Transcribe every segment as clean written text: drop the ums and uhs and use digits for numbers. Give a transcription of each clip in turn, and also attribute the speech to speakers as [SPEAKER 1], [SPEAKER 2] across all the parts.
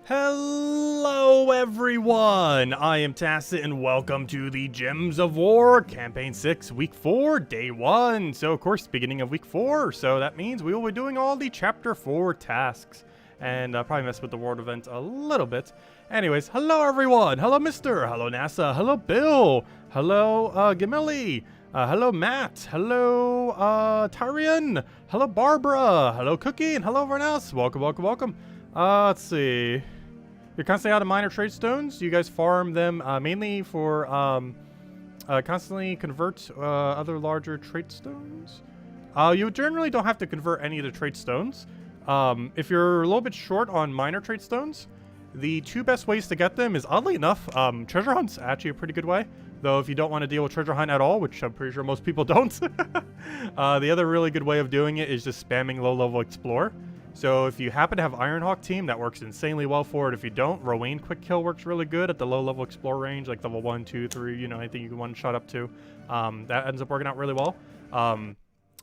[SPEAKER 1] Hello everyone, I am Tacit and welcome to the Gems of War Campaign 6 Week 4 Day 1. So of course, beginning of Week 4, so that means we will be doing all the Chapter 4 tasks. And probably mess with the world event a little bit. Anyways, hello everyone, hello Mr., hello NASA, hello Bill, hello Gamilli, hello Matt, hello Tyrion, hello Barbara, hello Cookie, and hello everyone else. Welcome, welcome, welcome. Let's see. You're constantly out of minor trade stones. You guys farm them mainly for constantly convert other larger trade stones. You generally don't have to convert any of the trade stones. If you're a little bit short on minor trade stones, the two best ways to get them is, oddly enough, treasure hunt's actually a pretty good way. Though if you don't want to deal with treasure hunt at all, which I'm pretty sure most people don't, the other really good way of doing it is just spamming low-level explore. So if you happen to have Ironhawk team, that works insanely well for it. If you don't, Rowan quick kill works really good at the low-level explore range, like level 1, 2, 3, you know, anything you can one-shot up to. That ends up working out really well.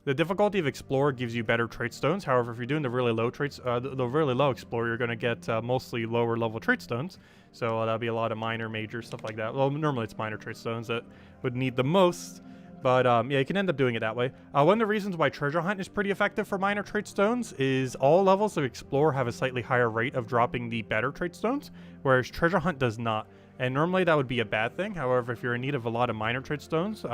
[SPEAKER 1] The difficulty of Explorer gives you better trait stones. However, if you're doing the really low traits, the really low Explorer, you're going to get mostly lower level trait stones. So that'll be a lot of minor, major, stuff like that. Well, normally it's minor trait stones that would need the most. But yeah, you can end up doing it that way. One of the reasons why Treasure Hunt is pretty effective for minor trait stones is all levels of Explorer have a slightly higher rate of dropping the better trait stones, whereas Treasure Hunt does not. And normally that would be a bad thing. However, if you're in need of a lot of minor trait stones,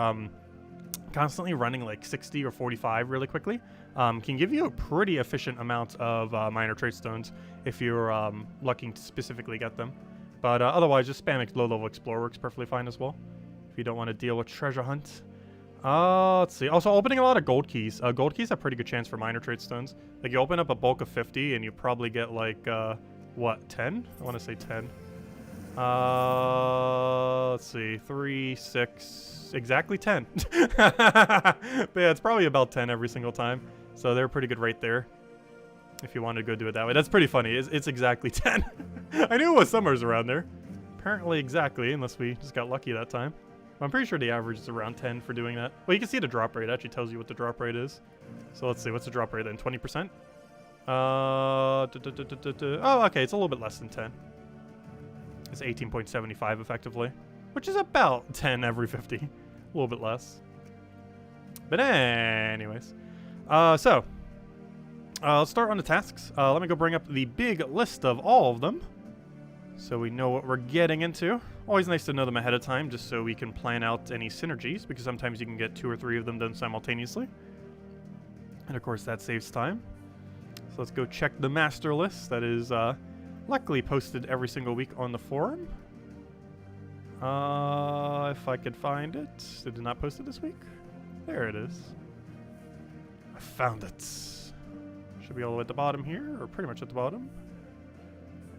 [SPEAKER 1] constantly running like 60 or 45 really quickly can give you a pretty efficient amount of minor trait stones if you're lucky to specifically get them. But otherwise, just spamming low-level Explorer works perfectly fine as well if you don't want to deal with Treasure Hunt. Let's see. Also, opening a lot of gold keys. Gold keys have pretty good chance for minor trait stones. Like, you open up a bulk of 50 and you probably get like, what, 10? I want to say 10. Let's see. 3, 6, exactly 10. But yeah, it's probably about 10 every single time. So they're a pretty good rate there. If you want to go do it that way. That's pretty funny. It's exactly 10. I knew it was somewhere around there. Apparently exactly, unless we just got lucky that time. I'm pretty sure the average is around 10 for doing that. Well, you can see the drop rate. It actually tells you what the drop rate is. So let's see. What's the drop rate then? 20%? Oh, okay. It's a little bit less than 10. It's 18.75 effectively, which is about 10 every 50. A little bit less. But anyways. Let's start on the tasks. Let me go bring up the big list of all of them, so we know what we're getting into. Always nice to know them ahead of time, just so we can plan out any synergies, because sometimes you can get 2 or 3 of them done simultaneously. And of course, that saves time. So let's go check the master list that is luckily posted every single week on the forum. If I could find it. Did it not post it this week? There it is. I found it. Should be all the way at the bottom here, or pretty much at the bottom.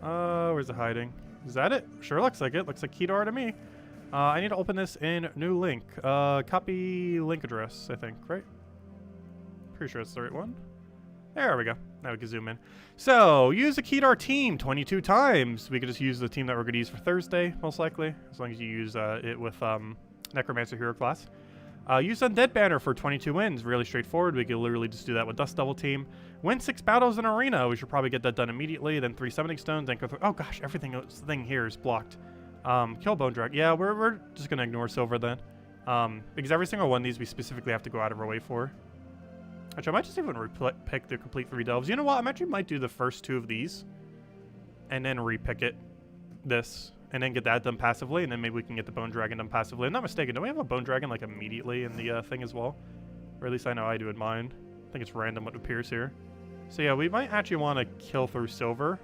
[SPEAKER 1] Where's it hiding? Is that it? Sure looks like it. Looks like Kedar to me. I need to open this in new link. Copy link address, I think, right? Pretty sure it's the right one. There we go. Now we can zoom in. So, use the Kedar team 22 times. We could just use the team that we're going to use for Thursday, most likely. As long as you use it with Necromancer Hero class. Use Undead Banner for 22 wins. Really straightforward. We could literally just do that with Dust Devil team. Win 6 battles in Arena. We should probably get that done immediately. Then 3 Summoning Stones. Then go through. Oh gosh, everything here is blocked. Kill Bone Drag. Yeah, we're just going to ignore Silver then. Because every single one of these we specifically have to go out of our way for. Actually, I might just even pick the complete 3 delves. You know what? I actually might do the first 2 of these. And then repick it. This. And then get that done passively, and then maybe we can get the Bone Dragon done passively. I'm not mistaken, do we have a Bone Dragon like immediately in the thing as well? Or at least I know I do in mine. I think it's random what appears here. So yeah, we might actually want to kill through Silver.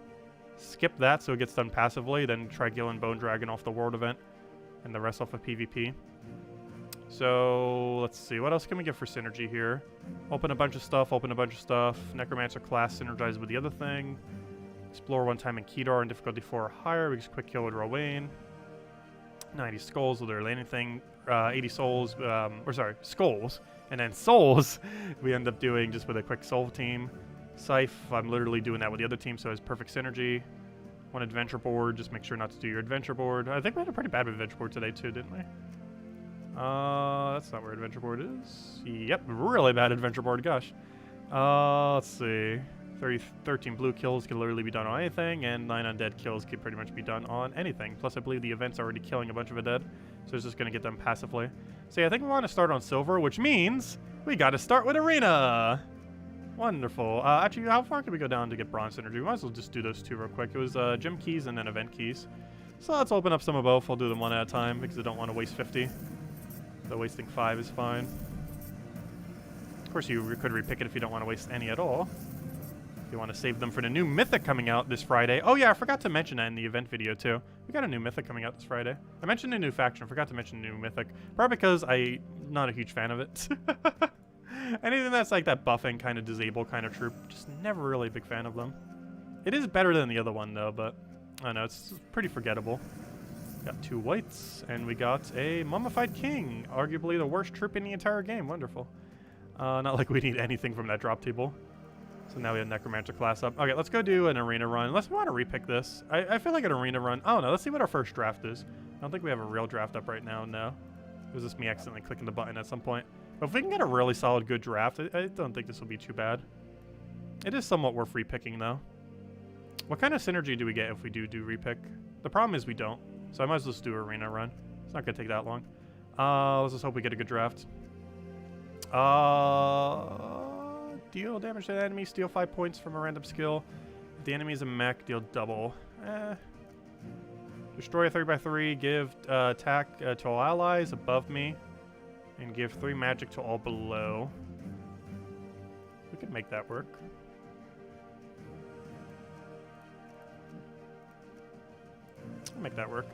[SPEAKER 1] Skip that so it gets done passively, then try killing Bone Dragon off the World event. And the rest off of PvP. So, let's see, what else can we get for synergy here? Open a bunch of stuff, Necromancer class synergized with the other thing. Explore 1 time in Kedar and difficulty 4 or higher. We just quick kill with Rowan. 90 skulls with their anything. 80 souls, skulls. And then souls we end up doing just with a quick soul team. Scythe, I'm literally doing that with the other team, so it's perfect synergy. 1 adventure board, just make sure not to do your adventure board. I think we had a pretty bad adventure board today too, didn't we? That's not where adventure board is. Yep, really bad adventure board, gosh. Let's see. 13 blue kills can literally be done on anything, and 9 undead kills can pretty much be done on anything. Plus, I believe the event's already killing a bunch of undead, so it's just going to get them passively. So yeah, I think we want to start on silver, which means we got to start with arena. Wonderful. Actually, how far can we go down to get bronze energy? We might as well just do those two real quick. It was gym keys and then event keys. So let's open up some of both. I'll do them one at a time because I don't want to waste 50. So wasting 5 is fine. Of course, you could repick it if you don't want to waste any at all. If you want to save them for the new mythic coming out this Friday. Oh yeah, I forgot to mention that in the event video too. We got a new mythic coming out this Friday. I mentioned a new faction. I forgot to mention the new mythic. Probably because I'm not a huge fan of it. Anything that's like that buffing kind of disable kind of troop, just never really a big fan of them. It is better than the other one though, but I don't know, it's pretty forgettable. Got 2 whites, and we got a mummified king, arguably the worst troop in the entire game. Wonderful. Not like we need anything from that drop table. So now we have Necromancer class up. Okay, let's go do an arena run. Unless we want to repick this. I feel like an arena run. I don't know. Let's see what our first draft is. I don't think we have a real draft up right now. No. It was just me accidentally clicking the button at some point. But if we can get a really solid good draft, I don't think this will be too bad. It is somewhat worth repicking though. What kind of synergy do we get if we do repick? The problem is we don't. So I might as well just do arena run. It's not going to take that long. Let's just hope we get a good draft. Deal damage to the enemy, steal 5 points from a random skill. If the enemy is a mech, deal double. Destroy a 3x3, give attack to all allies above me, and give 3 magic to all below. We could make that work. I'll make that work.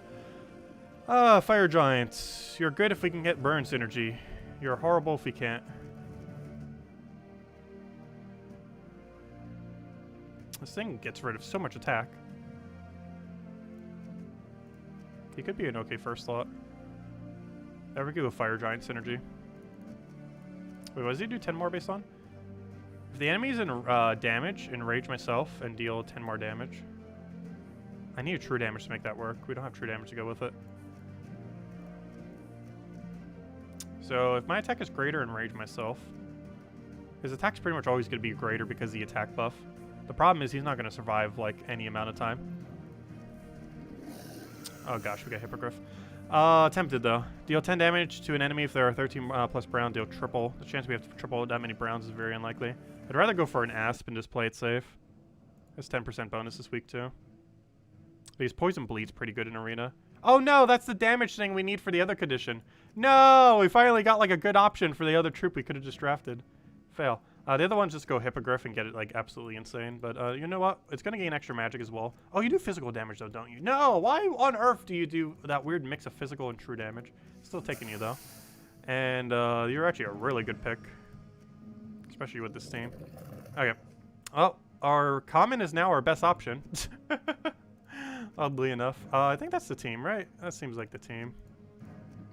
[SPEAKER 1] Fire Giants. You're good if we can get burn synergy. You're horrible if we can't. This thing gets rid of so much attack. He could be an okay first slot. There we go with Fire Giant synergy. Wait, what does he do 10 more based on? If the enemy's in damage, enrage myself and deal 10 more damage. I need a true damage to make that work. We don't have true damage to go with it. So if my attack is greater, enrage myself. His attack's pretty much always going to be greater because of the attack buff. The problem is he's not going to survive like any amount of time. Oh gosh, we got Hippogriff. Tempted though. Deal 10 damage to an enemy if there are 13 plus brown, deal triple. The chance we have to triple that many browns is very unlikely. I'd rather go for an Asp and just play it safe. That's 10% bonus this week too. Because Poison Bleed's pretty good in Arena. Oh no, that's the damage thing we need for the other condition. No, we finally got like a good option for the other troop we could have just drafted. Fail. The other ones just go Hippogriff and get it like absolutely insane. But you know what? It's going to gain extra magic as well. Oh, you do physical damage though, don't you? No, why on earth do you do that weird mix of physical and true damage? Still taking you though. And you're actually a really good pick. Especially with this team. Okay. Well, our common is now our best option. Oddly enough. I think that's the team, right? That seems like the team.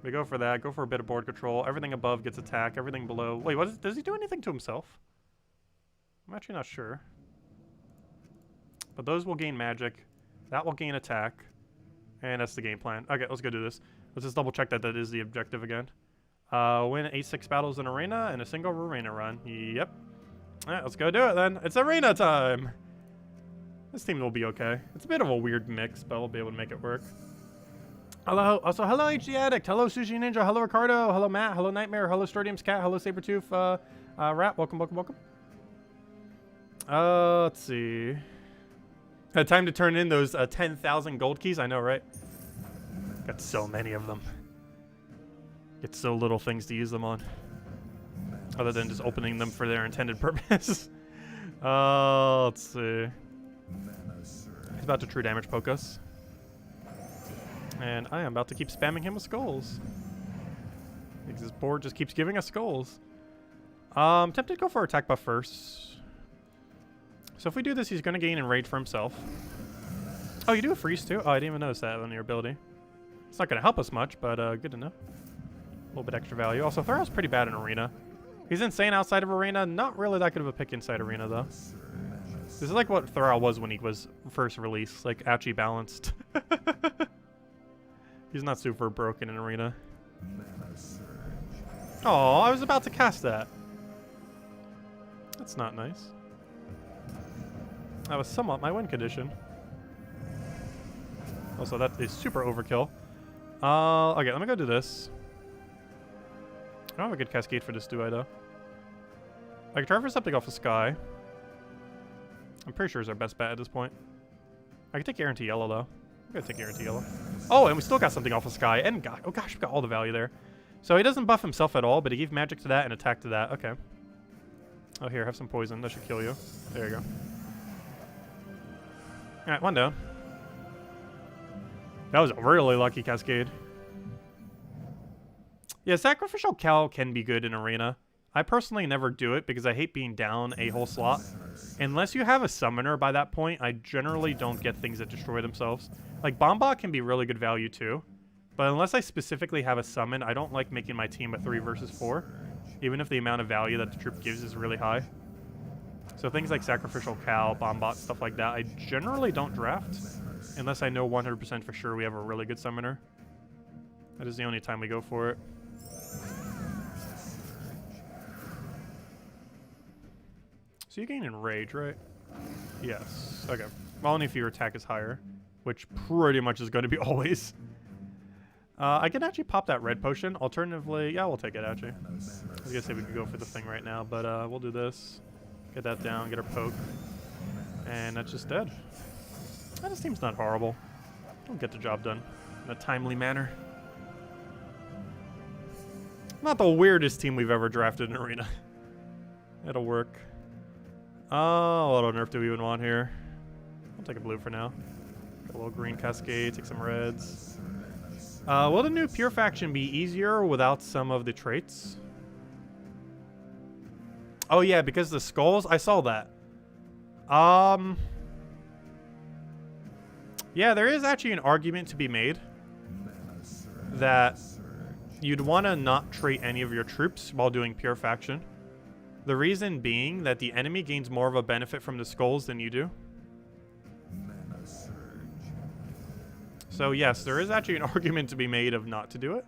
[SPEAKER 1] We go for that. Go for a bit of board control. Everything above gets attack. Everything below... Wait, does he do anything to himself? I'm actually not sure. But those will gain magic. That will gain attack. And that's the game plan. Okay, let's go do this. Let's just double check that that is the objective again. Win 8-6 battles in arena and a single arena run. Yep. Alright, let's go do it then. It's arena time! This team will be okay. It's a bit of a weird mix, but we'll be able to make it work. Hello, also hello HD Addict, hello Sushi Ninja, hello Ricardo, hello Matt, hello Nightmare, hello Sturdium's Cat, hello Sabertooth, Rat, welcome. Let's see. Had time to turn in those 10,000 gold keys, I know, right? Got so many of them. Get so little things to use them on. Other than just opening them for their intended purpose. Let's see. He's about to true damage poke us. And I am about to keep spamming him with skulls. Because this board just keeps giving us skulls. Tempted to go for attack buff first. So if we do this, he's going to gain enrage for himself. Oh, you do a freeze too? Oh, I didn't even notice that on your ability. It's not going to help us much, but good to know. A little bit extra value. Also, Thorow's pretty bad in Arena. He's insane outside of Arena. Not really that good of a pick inside Arena, though. This is like what Thorow was when he was first released. Like, actually balanced. He's not super broken in Arena. Oh, I was about to cast that. That's not nice. That was somewhat my win condition. Also, that is super overkill. Okay, let me go do this. I don't have a good cascade for this, do I, though? I can try for something off the sky. I'm pretty sure it's our best bet at this point. I can take guarantee yellow, though. I'm gonna take guarantee yellow. Oh, and we still got something off the sky. And God, oh gosh, we got all the value there. So he doesn't buff himself at all, but he gave magic to that and attack to that. Okay. Oh, here, have some poison. That should kill you. There you go. Alright, one down. That was a really lucky cascade. Yeah, Sacrificial Cow can be good in Arena. I personally never do it because I hate being down a whole slot. Unless you have a summoner by that point, I generally don't get things that destroy themselves. Like, Bombot can be really good value too. But unless I specifically have a summon, I don't like making my team a 3 versus 4. Even if the amount of value that the troop gives is really high. So things like Sacrificial Cow, Bombot, stuff like that, I generally don't draft. Unless I know 100% for sure we have a really good summoner. That is the only time we go for it. So you gain Enrage, right? Yes. Okay. Well, only if your attack is higher. Which pretty much is going to be always. I can actually pop that red potion. Alternatively, yeah, we'll take it actually. I was going to say we could go for the thing right now, but we'll do this. Get that down, get our poke. And that's just dead. This team's not horrible. We'll get the job done in a timely manner. Not the weirdest team we've ever drafted in Arena. It'll work. Oh, what on earth do we even want here? I'll take a blue for now. Got a little green cascade, take some reds. Will the new Pure Faction be easier without some of the traits? Oh yeah, because the skulls? I saw that. Yeah, there is actually an argument to be made that you'd want to not trait any of your troops while doing Pure Faction. The reason being that the enemy gains more of a benefit from the skulls than you do. So yes, there is actually an argument to be made of not to do it.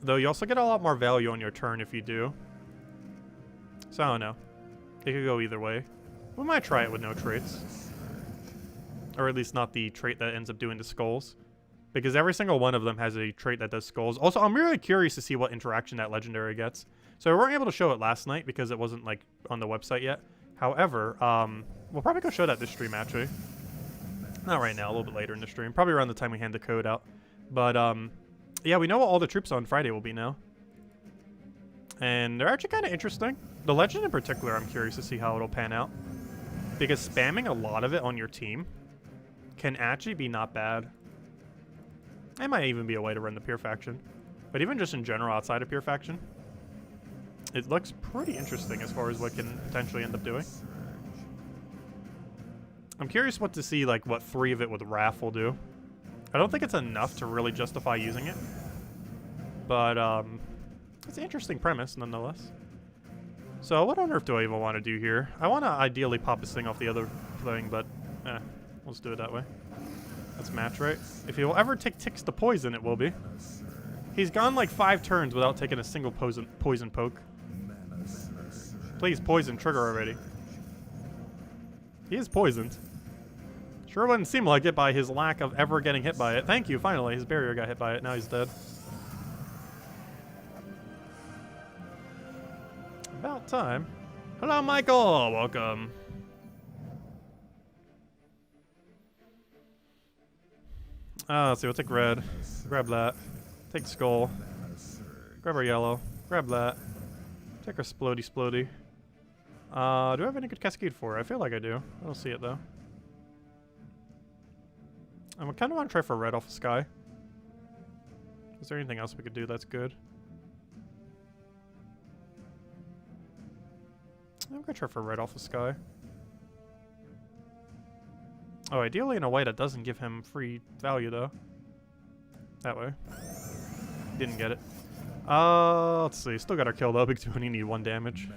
[SPEAKER 1] Though you also get a lot more value on your turn if you do. So I don't know. It could go either way. We might try it with no traits. Or at least not the trait that ends up doing the skulls. Because every single one of them has a trait that does skulls. Also, I'm really curious to see what interaction that legendary gets. So we weren't able to show it last night because it wasn't like on the website yet. However, we'll probably go show that this stream actually. Not right now, a little bit later in the stream. Probably around the time we hand the code out. But yeah, we know what all the troops on Friday will be now. And they're actually kind of interesting. The legend in particular, I'm curious to see how it'll pan out. Because spamming a lot of it on your team can actually be not bad. It might even be a way to run the Pure Faction. But even just in general outside of Pure Faction, it looks pretty interesting as far as what can potentially end up doing. I'm curious what to see, like, what 3 of it with Wrath will do. I don't think it's enough to really justify using it. But, it's an interesting premise, nonetheless. So, what on earth do I even want to do here? I want to ideally pop this thing off the other thing, but, let's do it that way. That's match, right? If he will ever take ticks to poison, it will be. He's gone like 5 turns without taking a single poison poke. Please, poison, trigger already. He is poisoned. Sure wouldn't seem like it by his lack of ever getting hit by it. Thank you, finally. His barrier got hit by it. Now he's dead. About time. Hello, Michael. Welcome. Let's see. We'll take red. Grab that. Take skull. Grab our yellow. Grab that. Take our splody. Do I have any good cascade for it? I feel like I do. I don't see it though. I kind of want to try for red off the sky. Is there anything else we could do that's good? I'm gonna try for red off the sky. Oh, ideally in a way that doesn't give him free value though. That way. Didn't get it. Let's see. Still got our kill though because we only need 1 damage.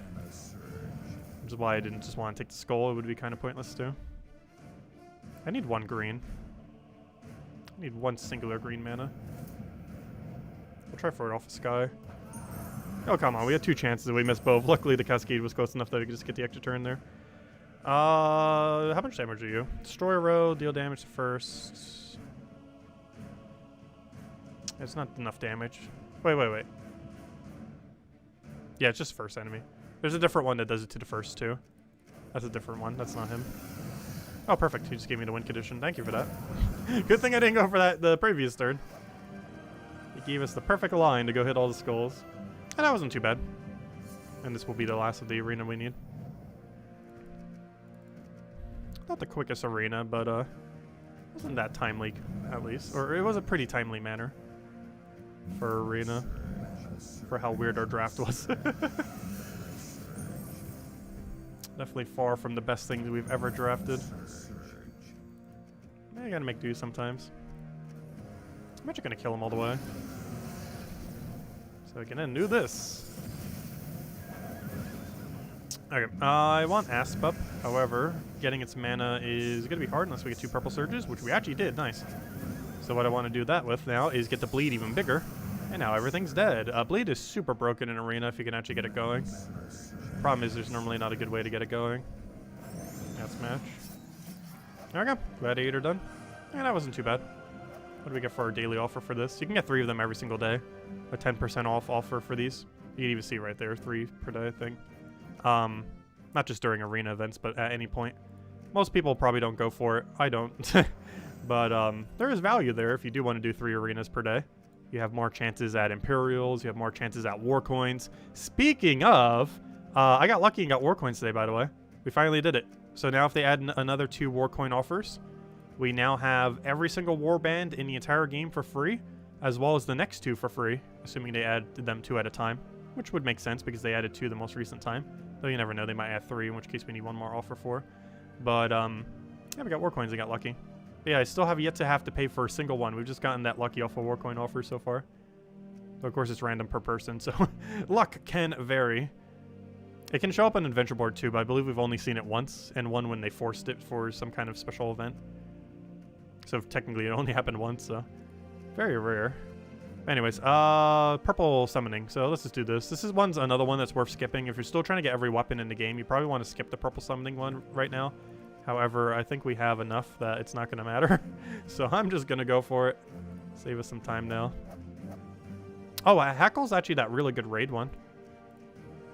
[SPEAKER 1] Which is why I didn't just want to take the skull. It would be kind of pointless too. I need 1 green. I need 1 singular green mana. We'll try for it off the sky. Oh, come on. We had 2 chances and we missed both. Luckily, the cascade was close enough that we could just get the extra turn there. How much damage are you? Destroy a row, deal damage to first. It's not enough damage. Wait. Yeah, it's just first enemy. There's a different one that does it to the first too. That's a different one. That's not him. Oh, perfect. He just gave me the win condition. Thank you for that. Good thing I didn't go for that the previous turn. He gave us the perfect line to go hit all the skulls. And that wasn't too bad. And this will be the last of the arena we need. Not the quickest arena, but wasn't that timely, at least. Or it was a pretty timely manner for arena. For how weird our draft was. Definitely far from the best things we've ever drafted. I gotta make do sometimes. I'm actually gonna kill him all the way. So I can then do this. Okay, I want Asp up. However, getting its mana is gonna be hard unless we get 2 purple surges, which we actually did. Nice. So what I want to do that with now is get the bleed even bigger. And now everything's dead. Bleed is super broken in arena if you can actually get it going. Problem is there's normally not a good way to get it going. That's match. There we go. Gladiator done. Yeah, that wasn't too bad. What do we get for our daily offer for this? You can get 3 of them every single day. A 10% off offer for these. You can even see right there, 3 per day, I think. Not just during arena events, but at any point. Most people probably don't go for it. I don't. But there is value there if you do want to do 3 arenas per day. You have more chances at Imperials. You have more chances at War Coins. Speaking of, I got lucky and got War Coins today, by the way. We finally did it. So now if they add another 2 War Coin offers, we now have every single War Band in the entire game for free, as well as the next 2 for free, assuming they add them 2 at a time, which would make sense because they added 2 the most recent time. Though you never know, they might add 3, in which case we need 1 more offer for. But, yeah, we got War Coins and got lucky. But yeah, I still have yet to have to pay for a single one. We've just gotten that lucky off of War Coin offer so far. But of course, it's random per person, so luck can vary. It can show up on Adventure Board too, but I believe we've only seen it once, and one when they forced it for some kind of special event. So technically, it only happened once, so very rare. Anyways, purple summoning. So let's just do this. This is another one that's worth skipping. If you're still trying to get every weapon in the game, you probably want to skip the purple summoning one right now. However, I think we have enough that it's not going to matter. So I'm just going to go for it. Save us some time now. Oh, Hackle's actually that really good raid one.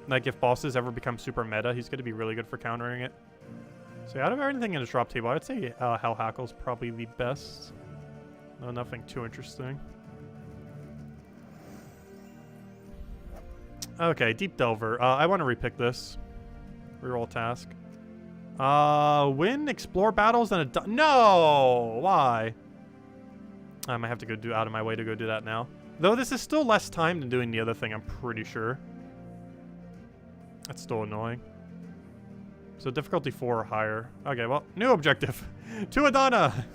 [SPEAKER 1] Like, if bosses ever become super meta, he's going to be really good for countering it. So out of everything in the drop table, I'd say Hell Hackle's probably the best. No, nothing too interesting. Okay, Deep Delver. I want to repick this. Reroll task. Win, explore battles, and no! Why? I might have to go out of my way to go do that now. Though this is still less time than doing the other thing, I'm pretty sure. That's still annoying. So difficulty 4 or higher. Okay, well, new objective. To Adana!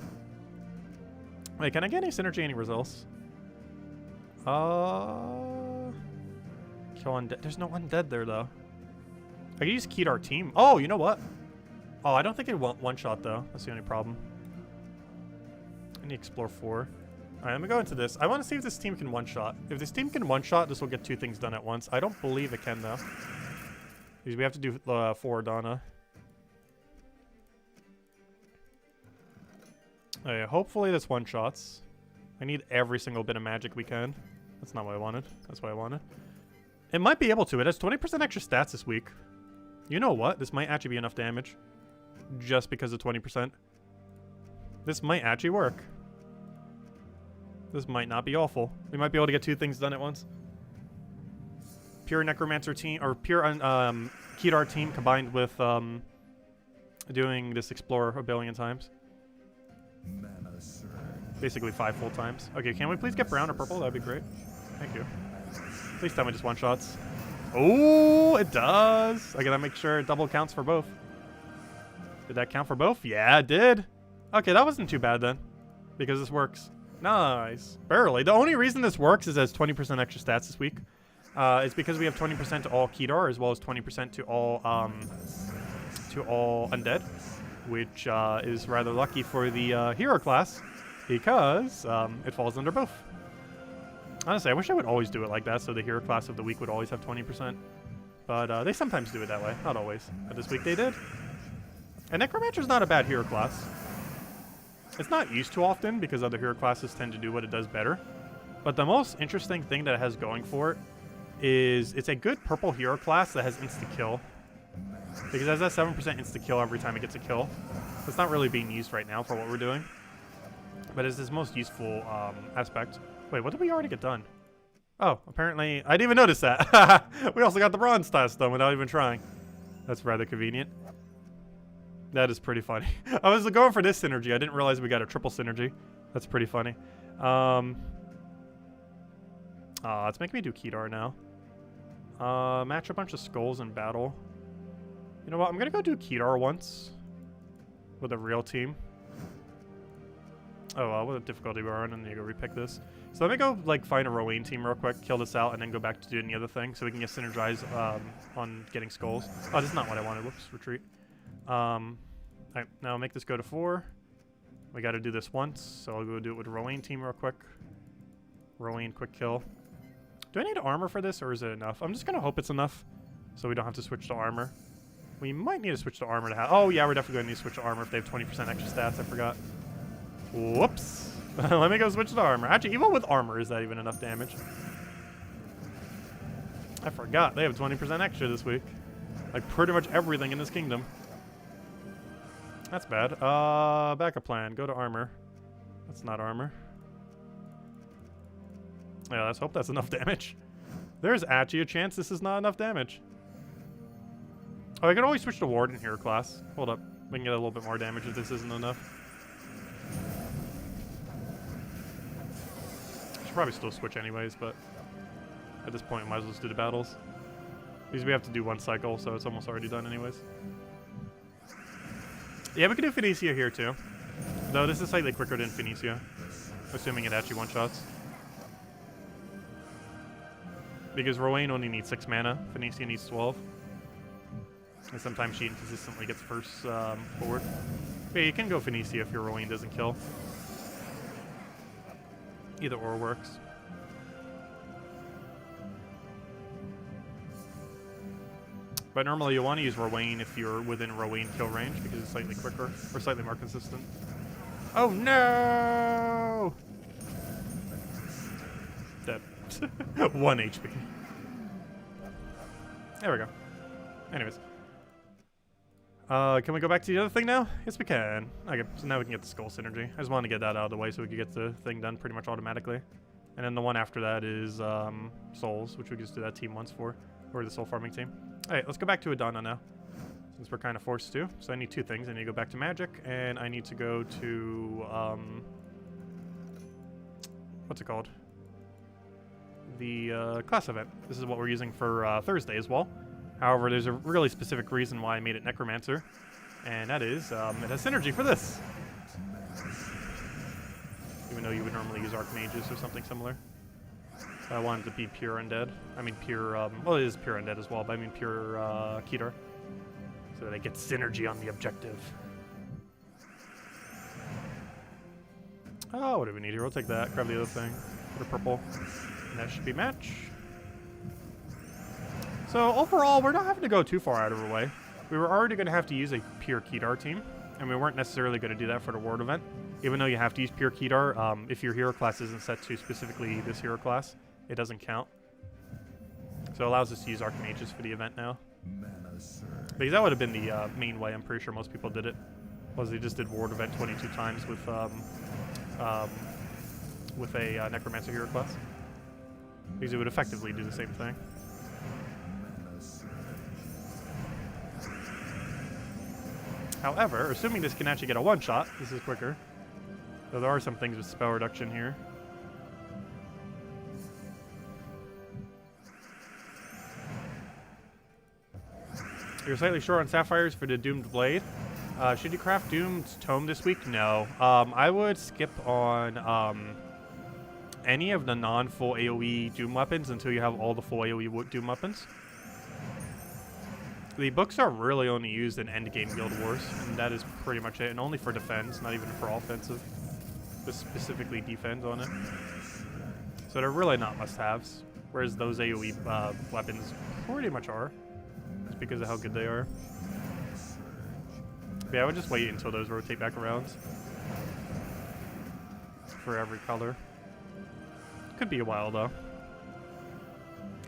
[SPEAKER 1] Wait, can I get any synergy, any results? Kill undead. There's no undead there, though. I can use Key to our team. Oh, you know what? Oh, I don't think it won't one-shot, though. That's the only problem. I need to explore 4. Alright, let me go into this. I want to see if this team can one-shot. If this team can one-shot, this will get 2 things done at once. I don't believe it can, though. Because we have to do 4 Donna. Oh, yeah, hopefully this one-shots. I need every single bit of magic we can. That's not what I wanted. That's what I wanted. It might be able to. It has 20% extra stats this week. You know what? This might actually be enough damage. Just because of 20%. This might actually work. This might not be awful. We might be able to get 2 things done at once. Pure Necromancer team, or pure Kedar team combined with doing this Explorer a billion times. Basically 5 full times. Okay, can we please get brown or purple? That'd be great. Thank you. Please tell me just one-shots. Oh, it does. Okay, that makes sure it double counts for both. Did that count for both? Yeah, it did. Okay, that wasn't too bad then. Because this works. Nice. Barely. The only reason this works is it has 20% extra stats this week. It's because we have 20% to all Kedar as well as 20% to all undead. Which is rather lucky for the hero class. Because it falls under both. Honestly, I wish I would always do it like that, so the hero class of the week would always have 20%. But they sometimes do it that way, not always. But this week they did. And Necromancer's not a bad hero class. It's not used too often because other hero classes tend to do what it does better. But the most interesting thing that it has going for it is it's a good purple hero class that has insta-kill. Because it has that 7% insta-kill every time it gets a kill. It's not really being used right now for what we're doing. But it's his most useful aspect. Wait, what did we already get done? Oh, apparently, I didn't even notice that. We also got the bronze task done without even trying. That's rather convenient. That is pretty funny. I was going for this synergy. I didn't realize we got a triple synergy. That's pretty funny. It's making me do Kedar now. Match a bunch of skulls in battle. You know what? I'm going to go do Kedar once. With a real team. Oh, what difficulty we're on, and then you go repick this. So let me go, like, find a Rowan team real quick, kill this out, and then go back to doing the other thing, so we can get synergized on getting skulls. Oh, this is not what I wanted. Whoops, retreat. Alright, now make this go to 4. We got to do this once, so I'll go do it with Rowan team real quick. Rowan, quick kill. Do I need armor for this, or is it enough? I'm just going to hope it's enough, so we don't have to switch to armor. We might need to switch to armor to have... Oh, yeah, we're definitely going to need to switch to armor if they have 20% extra stats. I forgot. Whoops. Let me go switch to armor. Actually, even with armor, is that even enough damage? I forgot. They have 20% extra this week. Like, pretty much everything in this kingdom. That's bad. Backup plan. Go to armor. That's not armor. Yeah, let's hope that's enough damage. There's actually a chance this is not enough damage. Oh, I could always switch to Warden hero class. Hold up. We can get a little bit more damage if this isn't enough. Should probably still switch anyways, but at this point, we might as well just do the battles. Because we have to do one cycle, so it's almost already done anyways. Yeah, we could do Phoenicia here too. Though this is slightly quicker than Phoenicia. Assuming it actually one-shots. Because Rowan only needs 6 mana. Phoenicia needs 12. And sometimes she inconsistently gets first forward. But yeah, you can go Phoenicia if your Rowan doesn't kill. Either or works. But normally you want to use Rowan if you're within Rowan kill range because it's slightly quicker or slightly more consistent. Oh no! Dead. 1 HP. There we go. Anyways. Can we go back to the other thing now? Yes, we can. Okay, so now we can get the skull synergy. I just wanted to get that out of the way so we could get the thing done pretty much automatically. And then the one after that is souls, which we can just do that team once for. Or the soul farming team. Alright, let's go back to Adana now. Since we're kind of forced to. So I need 2 things. I need to go back to magic, and I need to go to, what's it called? The class event. This is what we're using for Thursday as well. However, there's a really specific reason why I made it Necromancer, and that is, it has synergy for this. Even though you would normally use Archmages or something similar. I wanted to be pure undead. I mean pure, well it is pure undead as well, but I mean pure Kedar. So that I get synergy on the objective. Oh, what do we need here? We'll take that, grab the other thing, put a purple, and that should be match. So overall, we're not having to go too far out of our way. We were already going to have to use a pure Kedar team, and we weren't necessarily going to do that for the World event. Even though you have to use pure Kedar, if your hero class isn't set to specifically this hero class, it doesn't count. So it allows us to use Archmages for the event now. Because that would have been the main way. I'm pretty sure most people did it. Was they just did World event 22 times with a Necromancer hero class. Because it would effectively do the same thing. However, assuming this can actually get a one-shot, this is quicker. Though there are some things with spell reduction here. You're slightly short on sapphires for the Doomed Blade. Should you craft Doom's Tome this week? No. I would skip on any of the non-full AoE Doom weapons until you have all the full AoE Doom weapons. The books are really only used in endgame Guild Wars, and that is pretty much it, and only for defense, not even for offensive. Just specifically defense on it. So they're really not must-haves, whereas those AoE weapons pretty much are, just because of how good they are. But yeah, I would just wait until those rotate back around. For every color. Could be a while though.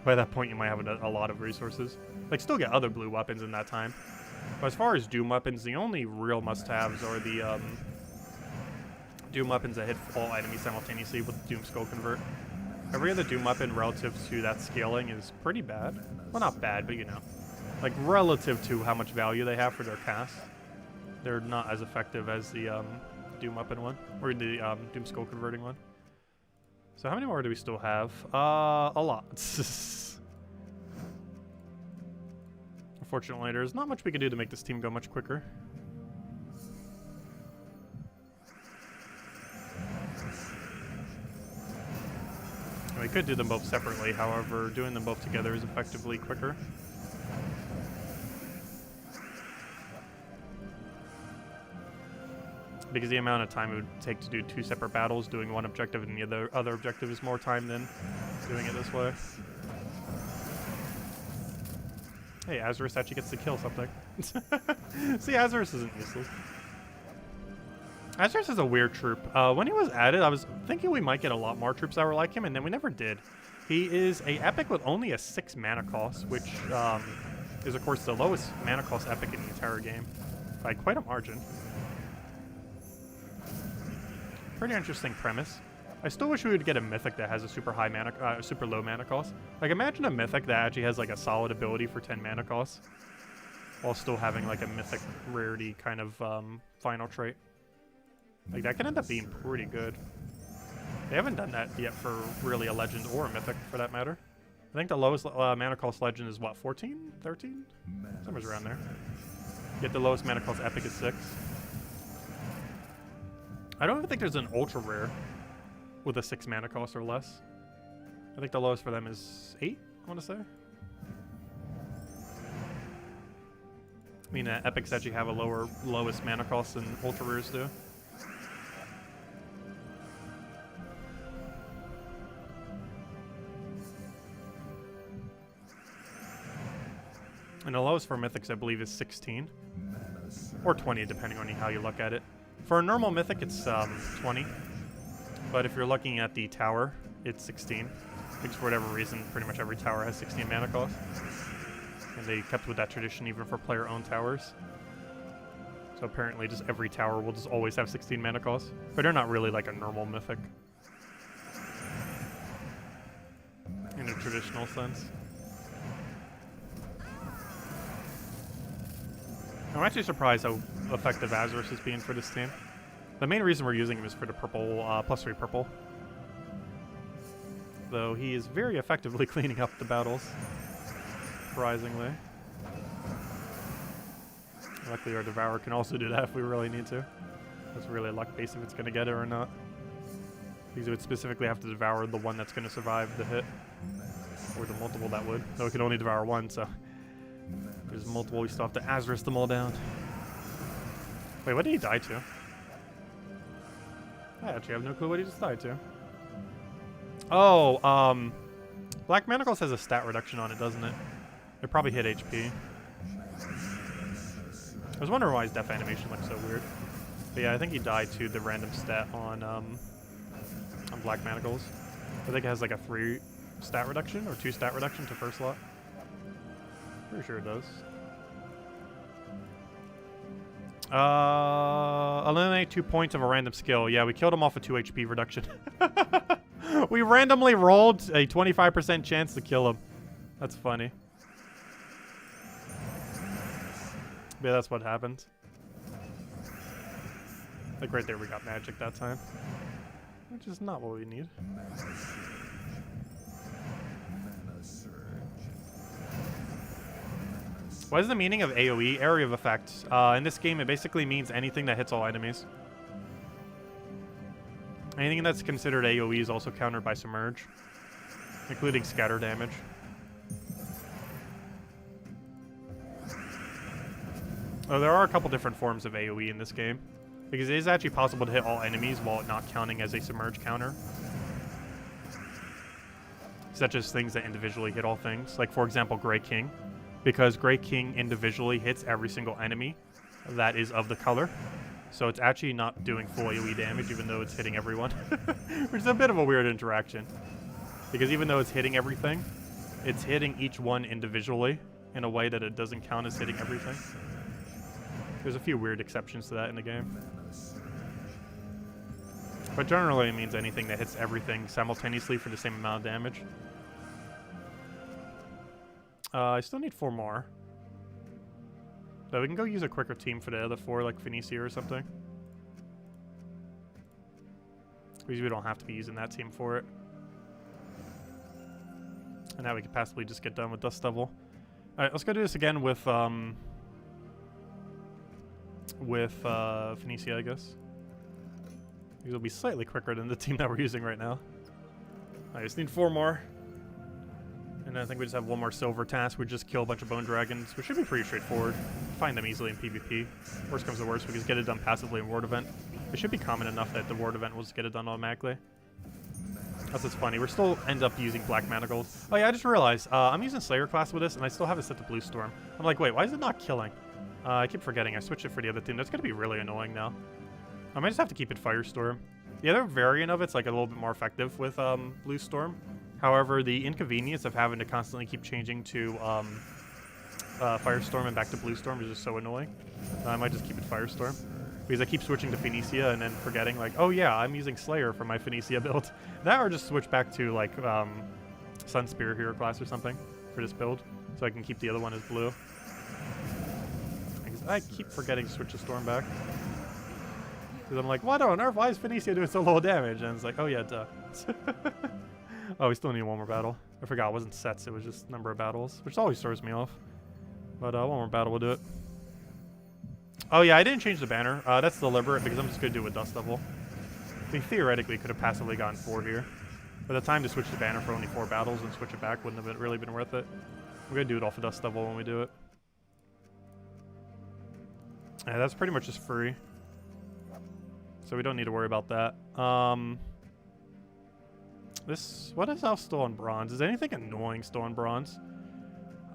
[SPEAKER 1] By that point you might have a lot of resources. Like still get other blue weapons in that time. But as far as Doom weapons, the only real must-haves are the Doom weapons that hit all enemies simultaneously with Doom Skull Convert. Every other Doom weapon relative to that scaling is pretty bad. Well, not bad, but you know. Like relative to how much value they have for their cast. They're not as effective as the Doom weapon one. Or the Doom Skull Converting one. So how many more do we still have? A lot. Unfortunately, there's not much we can do to make this team go much quicker. And we could do them both separately, however, doing them both together is effectively quicker. Because the amount of time it would take to do 2 separate battles, doing one objective and the other objective is more time than doing it this way. Hey, Azarus actually gets to kill something. See, Azarus isn't useless. Azarus is a weird troop. When he was added, I was thinking we might get a lot more troops that were like him, and then we never did. He is a epic with only a 6 mana cost, which is, of course, the lowest mana cost epic in the entire game. By quite a margin. Pretty interesting premise. I still wish we would get a mythic that has a super high mana, super low mana cost. Like imagine a mythic that actually has like a solid ability for 10 mana cost, while still having like a mythic rarity kind of final trait. Like that can end up being pretty good. They haven't done that yet for really a legend or a mythic for that matter. I think the lowest mana cost legend is what, 14? 13? Somewhere around there. Yet the lowest mana cost epic is 6. I don't even think there's an ultra rare with a 6 mana cost or less. I think the lowest for them is 8, I want to say. I mean, epics actually have a lowest mana cost than ultra rares do. And the lowest for mythics, I believe, is 16. Or 20, depending on how you look at it. For a normal mythic, it's 20. But if you're looking at the tower, it's 16. Because for whatever reason, pretty much every tower has 16 mana cost. And they kept with that tradition even for player-owned towers. So apparently just every tower will just always have 16 mana cost. But they're not really like a normal mythic. In a traditional sense. I'm actually surprised how effective Azarus is being for this team. The main reason we're using him is for the purple, +3 purple. Though he is very effectively cleaning up the battles, surprisingly. Luckily our Devourer can also do that if we really need to. That's really luck-based if it's going to get it or not. Because it would specifically have to devour the one that's going to survive the hit. Or the multiple that would. Though it can only devour one, so... There's multiple, we still have to Azarus them all down. Wait, what did he die to? I actually have no clue what he just died to. Oh, Black Manacles has a stat reduction on it, doesn't it? It probably hit HP. I was wondering why his death animation looks so weird. But yeah, I think he died to the random stat on Black Manacles. I think it has like a 3 stat reduction or 2 stat reduction to first slot. Pretty sure it does. Eliminate 2 points of a random skill. Yeah, we killed him off a 2 HP reduction. We randomly rolled a 25% chance to kill him. That's funny. Yeah, that's what happened. Like right there, we got magic that time. Which is not what we need. What is the meaning of AoE? Area of Effect. In this game, it basically means anything that hits all enemies. Anything that's considered AoE is also countered by Submerge, including scatter damage. Oh, there are a couple different forms of AoE in this game, because it is actually possible to hit all enemies while not counting as a Submerge counter. Such as things that individually hit all things, like for example, Grey King. Because Grey King individually hits every single enemy that is of the color. So it's actually not doing full AoE damage, even though it's hitting everyone. Which is a bit of a weird interaction. Because even though it's hitting everything, it's hitting each one individually in a way that it doesn't count as hitting everything. There's a few weird exceptions to that in the game. But generally it means anything that hits everything simultaneously for the same amount of damage. I still need 4 more. So we can go use a quicker team for the other 4, like Phoenicia or something. Because we don't have to be using that team for it. And now we could possibly just get done with Dust Devil. Alright, let's go do this again with Phoenicia, I guess. These will be slightly quicker than the team that we're using right now. I just need 4 more. And then I think we just have 1 more silver task. We just kill a bunch of bone dragons, which should be pretty straightforward. Find them easily in PvP. Worst comes to worst, we just get it done passively in Ward Event. It should be common enough that the Ward Event will just get it done automatically. That's what's funny. We're still end up using Black Mana Gold. Oh yeah, I just realized I'm using Slayer class with this, and I still have it set to Blue Storm. I'm like, wait, why is it not killing? I keep forgetting. I switched it for the other team. That's gonna be really annoying now. I might just have to keep it Firestorm. The other variant of it's like a little bit more effective with Blue Storm. However, the inconvenience of having to constantly keep changing to Firestorm and back to Blue Storm is just so annoying. I might just keep it Firestorm. Because I keep switching to Phoenicia and then forgetting, like, oh yeah, I'm using Slayer for my Phoenicia build. That or just switch back to, like, Sun Spear Hero class or something for this build. So I can keep the other one as blue. I keep forgetting to switch to Storm back. Because I'm like, what on earth? Why is Phoenicia doing so low damage? And it's like, oh yeah, duh. Oh, we still need 1 more battle. I forgot it wasn't sets, it was just number of battles, which always throws me off. But 1 more battle will do it. Oh yeah, I didn't change the banner. That's deliberate because I'm just going to do it with Dust Devil. We theoretically could have passively gotten 4 here. But the time to switch the banner for only 4 battles and switch it back wouldn't have really been worth it. We're going to do it off of Dust Devil when we do it. Yeah, that's pretty much just free. So we don't need to worry about that. What is else still on bronze? Is anything annoying still on bronze?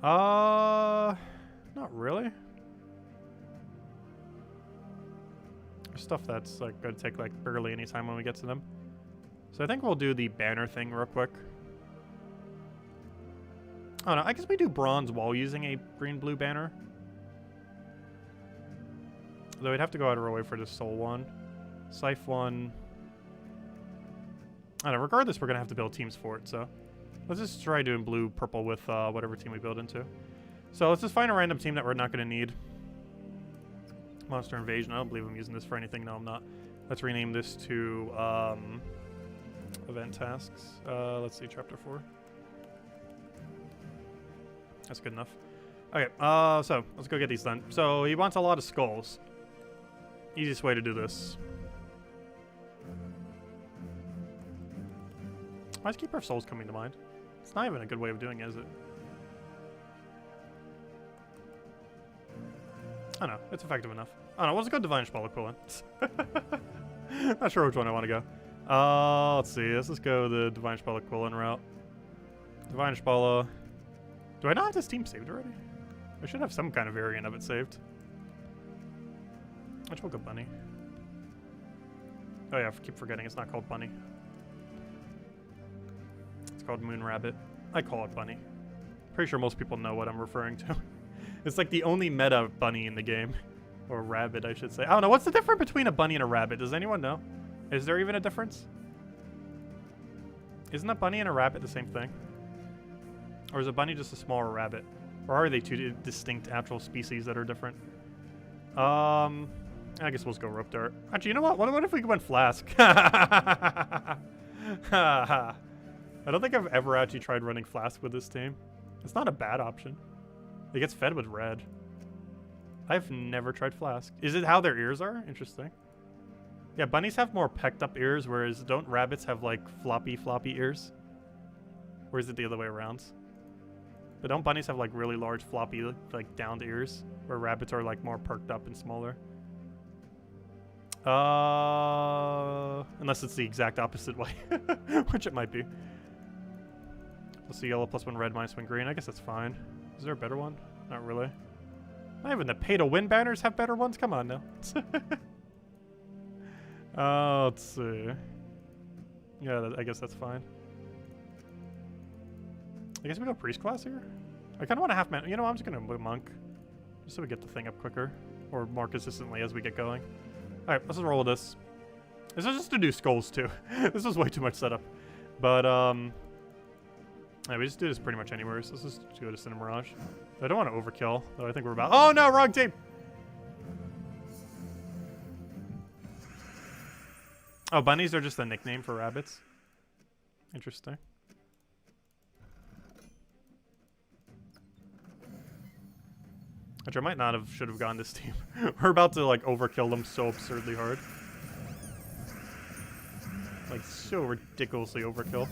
[SPEAKER 1] Not really. There's stuff that's like going to take like barely any time when we get to them. So I think we'll do the banner thing real quick. Oh no, I guess we do bronze while using a green-blue banner. Though we'd have to go out of our way for the soul one. Scythe one. I don't know, regardless, we're going to have to build teams for it, so let's just try doing blue-purple with whatever team we build into. So let's just find a random team that we're not going to need. Monster Invasion. I don't believe I'm using this for anything. No, I'm not. Let's rename this to event tasks. Let's see, chapter 4. That's good enough. Okay, so let's go get these done. So he wants a lot of skulls. Easiest way to do this. Why is Keeper of Souls coming to mind? It's not even a good way of doing it, is it? I don't know. It's effective enough. I don't know. Let's go Divine Spell equivalent. Not sure which one I want to go. Let's see. Let's just go the Divine Spell equivalent route. Divine Spell. Do I not have this team saved already? I should have some kind of variant of it saved. Which will go Bunny. Oh yeah, I keep forgetting it's not called Bunny. It's called Moon Rabbit. I call it Bunny. Pretty sure most people know what I'm referring to. It's like the only meta bunny in the game. Or rabbit, I should say. I don't know. What's the difference between a bunny and a rabbit? Does anyone know? Is there even a difference? Isn't a bunny and a rabbit the same thing? Or is a bunny just a smaller rabbit? Or are they two distinct actual species that are different? I guess we'll just go Rope Dart. Actually, you know what? What if we went Flask? I don't think I've ever actually tried running Flask with this team. It's not a bad option. It gets fed with red. I've never tried Flask. Is it how their ears are? Interesting. Yeah, bunnies have more pecked up ears, whereas don't rabbits have like floppy ears? Or is it the other way around? But don't bunnies have like really large floppy like downed ears, where rabbits are like more perked up and smaller? Unless it's the exact opposite way, which it might be. Let's see, yellow +1 red -1 green. I guess that's fine. Is there a better one? Not really. Not even the pay-to-win banners have better ones? Come on now. Let's see. Yeah, I guess that's fine. I guess we go priest class here? I kind of want a half man. You know, I'm just going to move monk. Just so we get the thing up quicker. Or more consistently as we get going. Alright, let's just roll with this. This is just to do skulls too. This was way too much setup. But, yeah, we just do this pretty much anywhere. So let's just go to Cinema Mirage. I don't want to overkill, though I think we're about. Oh no, wrong team! Oh, bunnies are just a nickname for rabbits. Interesting. Which I might not have, should have gone this team. We're about to like overkill them so absurdly hard. Like so ridiculously overkill.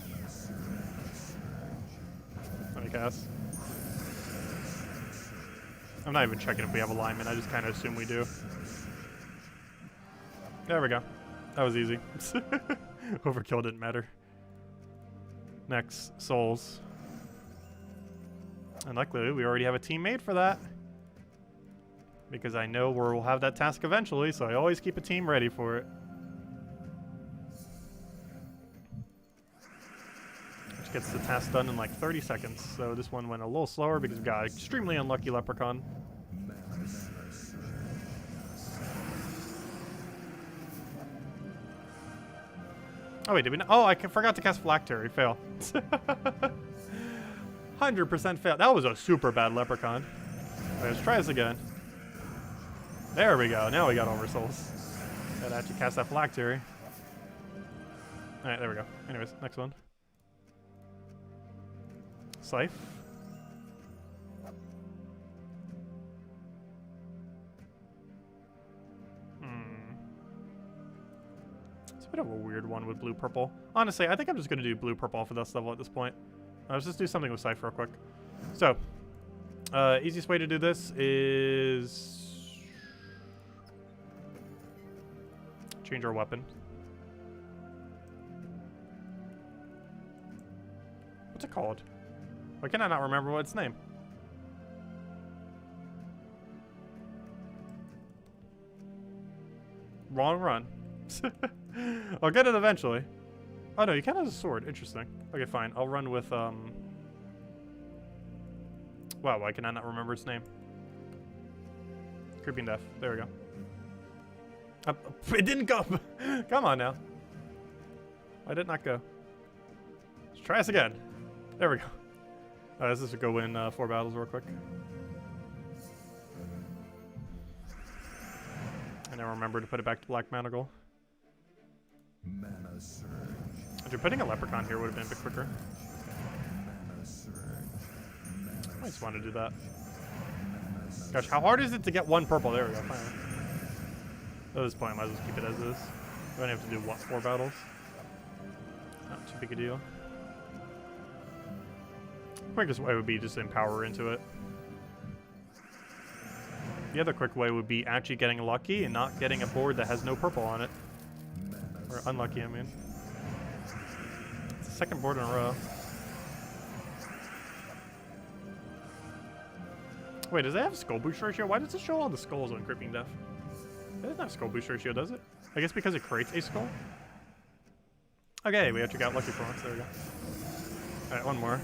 [SPEAKER 1] Let me cast. I'm not even checking if we have alignment, I just kind of assume we do. There we go. That was easy. Overkill didn't matter. Next, souls. And luckily, we already have a team made for that. Because I know we'll have that task eventually, so I always keep a team ready for it. Which gets the task done in like 30 seconds. So this one went a little slower because we got an extremely unlucky leprechaun. Oh wait, did we not? Oh, I forgot to cast Phylactery. Fail. 100% fail. That was a super bad leprechaun. Right, let's try this again. There we go. Now we got over souls. Gotta actually cast that Phylactery. Alright, there we go. Anyways, next one. Scythe. It's a bit of a weird one with blue-purple. Honestly, I think I'm just going to do blue-purple for this level at this point. Let's just do something with Scythe real quick. So, easiest way to do this is... change our weapon. What's it called? Why can I not remember what its name? Wrong run. I'll get it eventually. Oh no, you can't have a sword. Interesting. Okay, fine. I'll run with, wow, why can I not remember its name? Creeping Death. There we go. It didn't go. Come on now. Why did it not go? Let's try this again. There we go. Let's just go win 4 battles real quick. And then remember to put it back to Black Manacle. If you're putting a leprechaun here, would have been a bit quicker. I just want to do that. Gosh, how hard is it to get 1 purple? There we go. Finally. At this point, I might as well keep it as is. We only have to do, what, 4 battles? Not too big a deal. Quickest way would be just empower into it. The other quick way would be actually getting lucky and not getting a board that has no purple on it. Or unlucky, I mean. It's the 2nd board in a row. Wait, does it have skull boost ratio? Why does it show all the skulls on Creeping Death? It doesn't have skull boost ratio, does it? I guess because it creates a skull? Okay, we actually got lucky for once. There we go. Alright, one more.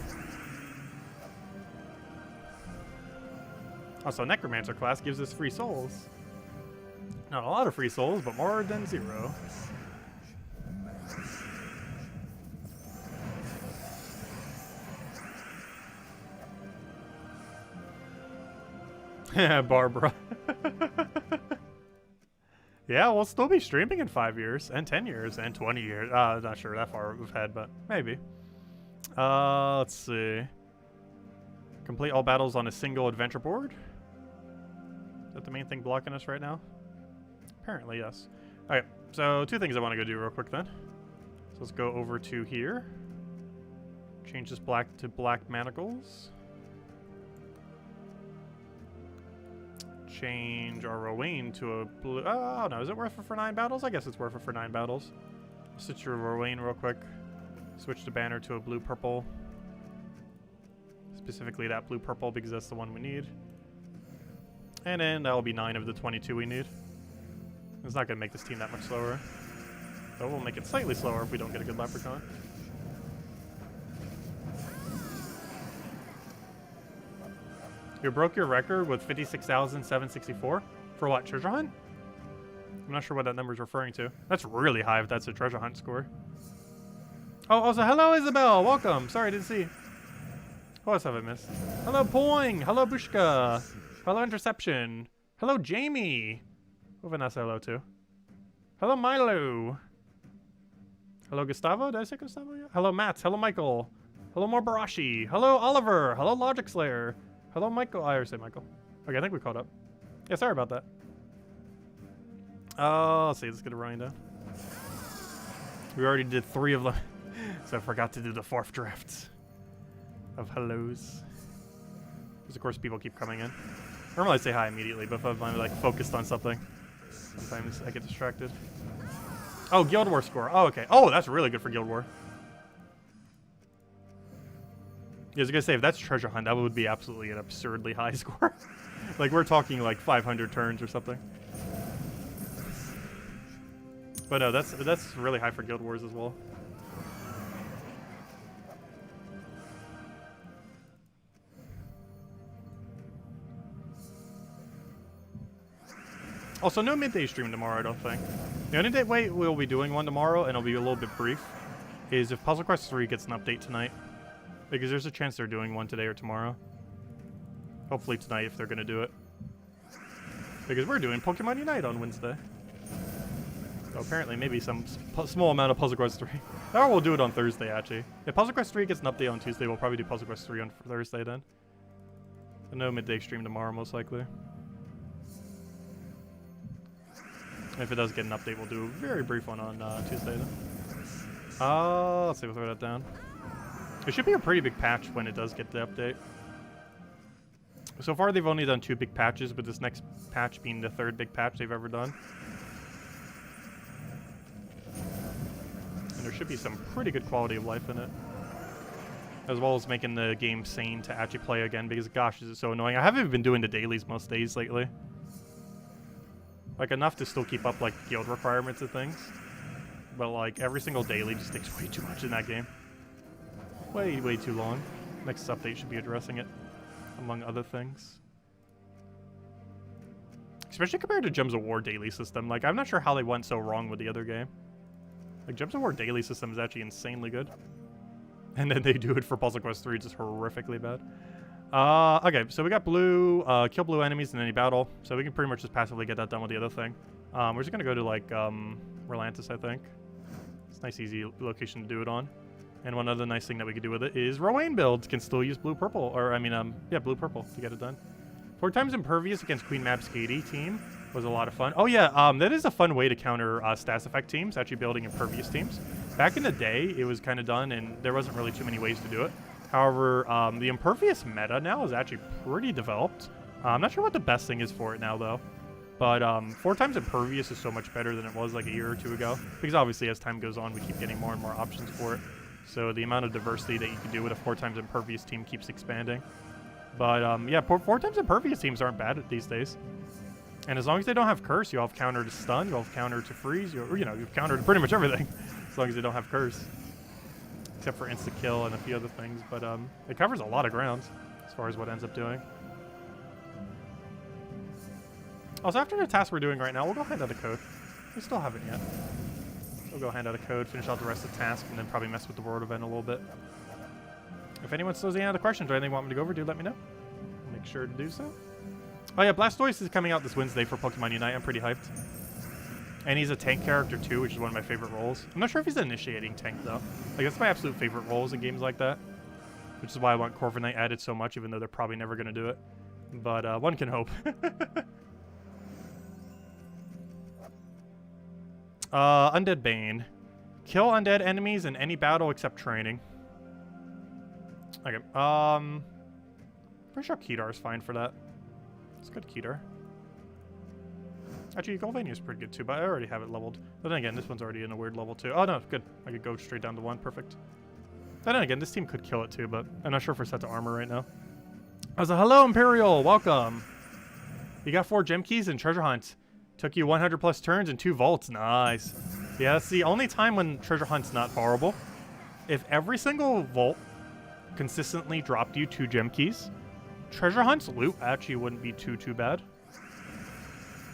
[SPEAKER 1] Also, Necromancer class gives us free souls. Not a lot of free souls, but more than 0. Barbara. Yeah, we'll still be streaming in 5 years, and 10 years, and 20 years. Not sure that far ahead, but maybe. Let's see. Complete all battles on a single adventure board. Is that the main thing blocking us right now? Apparently, yes. Alright, so 2 things I want to go do real quick then. So let's go over to here. Change this black to black manacles. Change our Rowan to a blue. Oh no, is it worth it for 9 battles? I guess it's worth it for 9 battles. Switch your Rowan real quick. Switch the banner to a blue-purple. Specifically that blue-purple because that's the one we need. And then that will be 9 of the 22 we need. It's not going to make this team that much slower. But we'll make it slightly slower if we don't get a good leprechaun. You broke your record with 56,764? For what, treasure hunt? I'm not sure what that number is referring to. That's really high if that's a treasure hunt score. Oh, also, hello, Isabel. Welcome. Sorry, I didn't see. What else have I missed? Hello, Poing. Hello, Bushka. Hello, Interception. Hello, Jamie. Who have I said hello to? Hello, Milo. Hello, Gustavo. Did I say Gustavo yet? Hello, Matt. Hello, Michael. Hello, Morbarashi. Hello, Oliver. Hello, Logic Slayer. Hello, Michael. I already said Michael. Okay, I think we caught up. Yeah, sorry about that. Let's see. Let's get a running down. We already did 3 of them. So I forgot to do the 4th draft of hellos. Because of course people keep coming in. Normally I say hi immediately, but if I'm like focused on something, sometimes I get distracted. Oh, Guild War score. Oh, okay. Oh, that's really good for Guild War. Yeah, I was gonna say, if that's treasure hunt, that would be absolutely an absurdly high score. Like we're talking like 500 turns or something. But no, that's really high for Guild Wars as well. Also, no midday stream tomorrow, I don't think. The only day we'll be doing one tomorrow, and it'll be a little bit brief, is if Puzzle Quest 3 gets an update tonight. Because there's a chance they're doing one today or tomorrow. Hopefully tonight if they're going to do it. Because we're doing Pokemon Unite on Wednesday. So apparently maybe some small amount of Puzzle Quest 3. Or we'll do it on Thursday, actually. If Puzzle Quest 3 gets an update on Tuesday, we'll probably do Puzzle Quest 3 on Thursday then. So no midday stream tomorrow, most likely. If it does get an update, we'll do a very brief one on Tuesday then. Let's see, we'll throw that down. It should be a pretty big patch when it does get the update. So far, they've only done 2 big patches, with this next patch being the 3rd big patch they've ever done. And there should be some pretty good quality of life in it. As well as making the game sane to actually play again, because gosh, is it so annoying. I haven't been doing the dailies most days lately. Like, enough to still keep up, like, guild requirements and things. But, like, every single daily just takes way too much in that game. Way, way too long. Next update should be addressing it, among other things. Especially compared to Gems of War daily system. Like, I'm not sure how they went so wrong with the other game. Like, Gems of War daily system is actually insanely good. And then they do it for Puzzle Quest 3, just horrifically bad. Okay, so we got blue, kill blue enemies in any battle. So we can pretty much just passively get that done with the other thing. We're just gonna go to, like, Relantis, I think. It's a nice, easy location to do it on. And one other nice thing that we could do with it is Rowan builds can still use blue-purple, or, I mean, yeah, blue-purple to get it done. 4 times Impervious against Queen Mab's KD team was a lot of fun. Oh, yeah, that is a fun way to counter stats effect teams, actually building Impervious teams. Back in the day, it was kind of done, and there wasn't really too many ways to do it. However, the Impervious meta now is actually pretty developed. I'm not sure what the best thing is for it now, though. But 4 times Impervious is so much better than it was like a year or 2 ago. Because obviously, as time goes on, we keep getting more and more options for it. So the amount of diversity that you can do with a 4 times Impervious team keeps expanding. But yeah, 4 times Impervious teams aren't bad these days. And as long as they don't have Curse, you'll have counter to stun, you'll have counter to freeze, you've counter to pretty much everything. As long as they don't have Curse. Except for insta-kill and a few other things. But it covers a lot of ground as far as what it ends up doing. Also, after the task we're doing right now, we'll go hand out a code. We still haven't yet. We'll go hand out a code, finish out the rest of the task, and then probably mess with the world event a little bit. If anyone still has any other questions or anything you want me to go over, do let me know. I'll make sure to do so. Oh yeah, Blastoise is coming out this Wednesday for Pokemon Unite. I'm pretty hyped. And he's a tank character too, which is one of my favorite roles. I'm not sure if he's an initiating tank though. Like, that's my absolute favorite roles in games like that. Which is why I want Corviknight added so much, even though they're probably never going to do it. But one can hope. Undead Bane. Kill undead enemies in any battle except training. Okay, pretty sure Kedar's fine for that. It's good, Kedar. Actually, Golvania's pretty good too, but I already have it leveled. But then again, this one's already in a weird level too. Oh no, good. I could go straight down to 1, perfect. But then again, this team could kill it too, but I'm not sure if we're set to armor right now. I was like, hello Imperial, welcome. You got 4 gem keys and treasure hunt. Took you 100 plus turns and 2 vaults. Nice. Yeah, that's the only time when treasure hunt's not horrible. If every single vault consistently dropped you 2 gem keys, treasure hunt's loot actually wouldn't be too bad.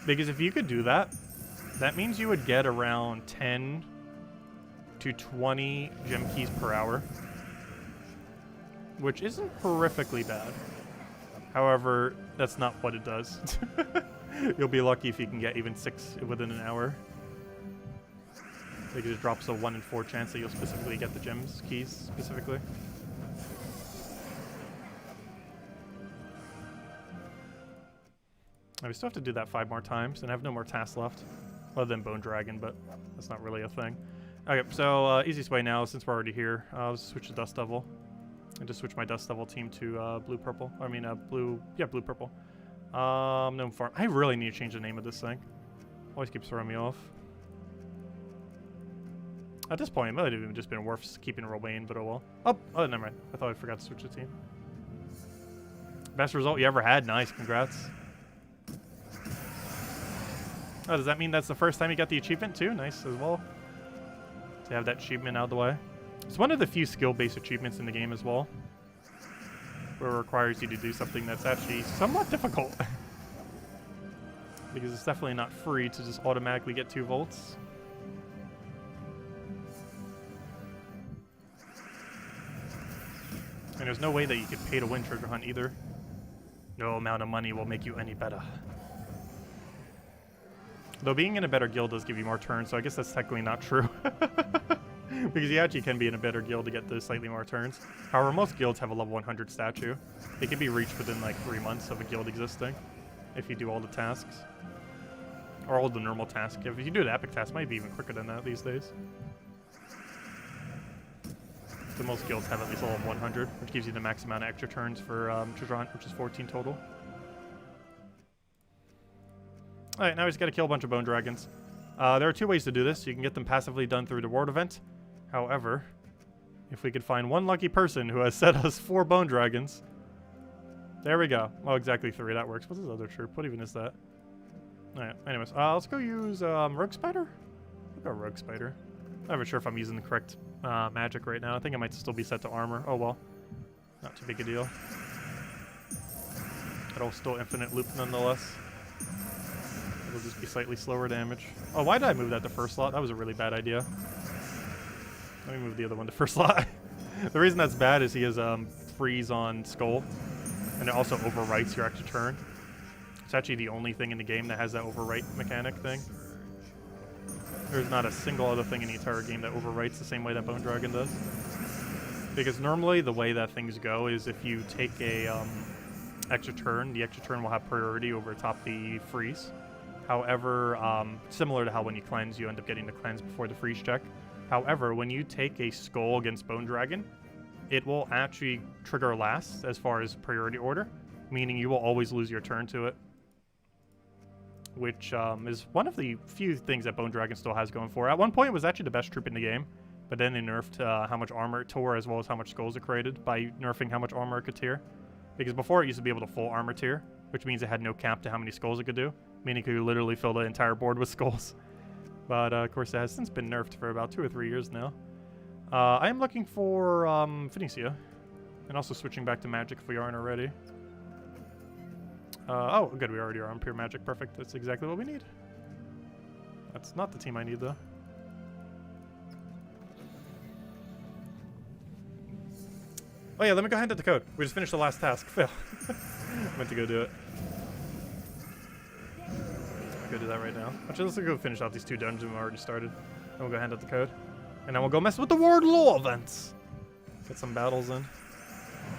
[SPEAKER 1] Because if you could do that, that means you would get around 10 to 20 gem keys per hour, which isn't horrifically bad. However, that's not what it does. You'll be lucky if you can get even 6 within an hour. Like it just drops a 1 in 4 chance that you'll specifically get the gems keys specifically. And we still have to do that 5 more times, and I have no more tasks left. Other than Bone Dragon, but that's not really a thing. Okay, so easiest way now, since we're already here, I'll just switch to Dust Devil. And just switch my Dust Devil team to blue-purple. I mean, blue-purple. No farm. I really need to change the name of this thing. Always keeps throwing me off. At this point, it might have even just been worth keeping Rowain, but oh well. Oh, never mind. I thought I forgot to switch the team. Best result you ever had. Nice, congrats. Oh, does that mean that's the first time you got the achievement too? Nice as well. To have that achievement out of the way. It's one of the few skill-based achievements in the game as well, where it requires you to do something that's actually somewhat difficult. Because it's definitely not free to just automatically get 2 volts. And there's no way that you could pay to win treasure hunt either. No amount of money will make you any better. Though being in a better guild does give you more turns, so I guess that's technically not true. Because you actually can be in a better guild to get those slightly more turns. However, most guilds have a level 100 statue. It can be reached within like 3 months of a guild existing, if you do all the tasks. Or all the normal tasks. If you do the epic task, it might be even quicker than that these days. So most guilds have at least a level 100, which gives you the max amount of extra turns for treasure hunt, which is 14 total. Alright, now we just gotta kill a bunch of bone dragons. There are 2 ways to do this. You can get them passively done through the reward event. However, if we could find one lucky person who has set us 4 bone dragons. There we go. Oh, exactly 3. That works. What's his other troop? What even is that? Alright, anyways. Let's go use Rogue Spider? I'll go Rogue Spider. I'm not even sure if I'm using the correct magic right now. I think it might still be set to armor. Oh well. Not too big a deal. It'll still infinite loop nonetheless. It'll just be slightly slower damage. Oh, why did I move that to first slot? That was a really bad idea. Let me move the other one to first slot. The reason that's bad is he has freeze on Skull, and it also overwrites your extra turn. It's actually the only thing in the game that has that overwrite mechanic thing. There's not a single other thing in the entire game that overwrites the same way that Bone Dragon does. Because normally the way that things go is if you take a extra turn, the extra turn will have priority over top the freeze. However, similar to how when you cleanse, you end up getting the cleanse before the freeze check. However, when you take a Skull against Bone Dragon, it will actually trigger last as far as priority order, meaning you will always lose your turn to it. Which is one of the few things that Bone Dragon still has going for it. At one point, it was actually the best troop in the game, but then they nerfed how much armor it tore as well as how much skulls it created by nerfing how much armor it could tier. Because before, it used to be able to full armor tier, which means it had no cap to how many skulls it could do, meaning it could literally fill the entire board with skulls. But, of course, it has since been nerfed for about 2 or 3 years now. I am looking for Phoenicia, and also switching back to magic if we aren't already. Oh, good, we already are on pure magic. Perfect, that's exactly what we need. That's not the team I need, though. Oh yeah, let me go hand out the code. We just finished the last task. Fail. I meant to go do it. I'll go do that right now. Actually, let's go finish out these 2 dungeons we've already started. Then we'll go hand out the code. And then we'll go mess with the Ward Law events. Get some battles in.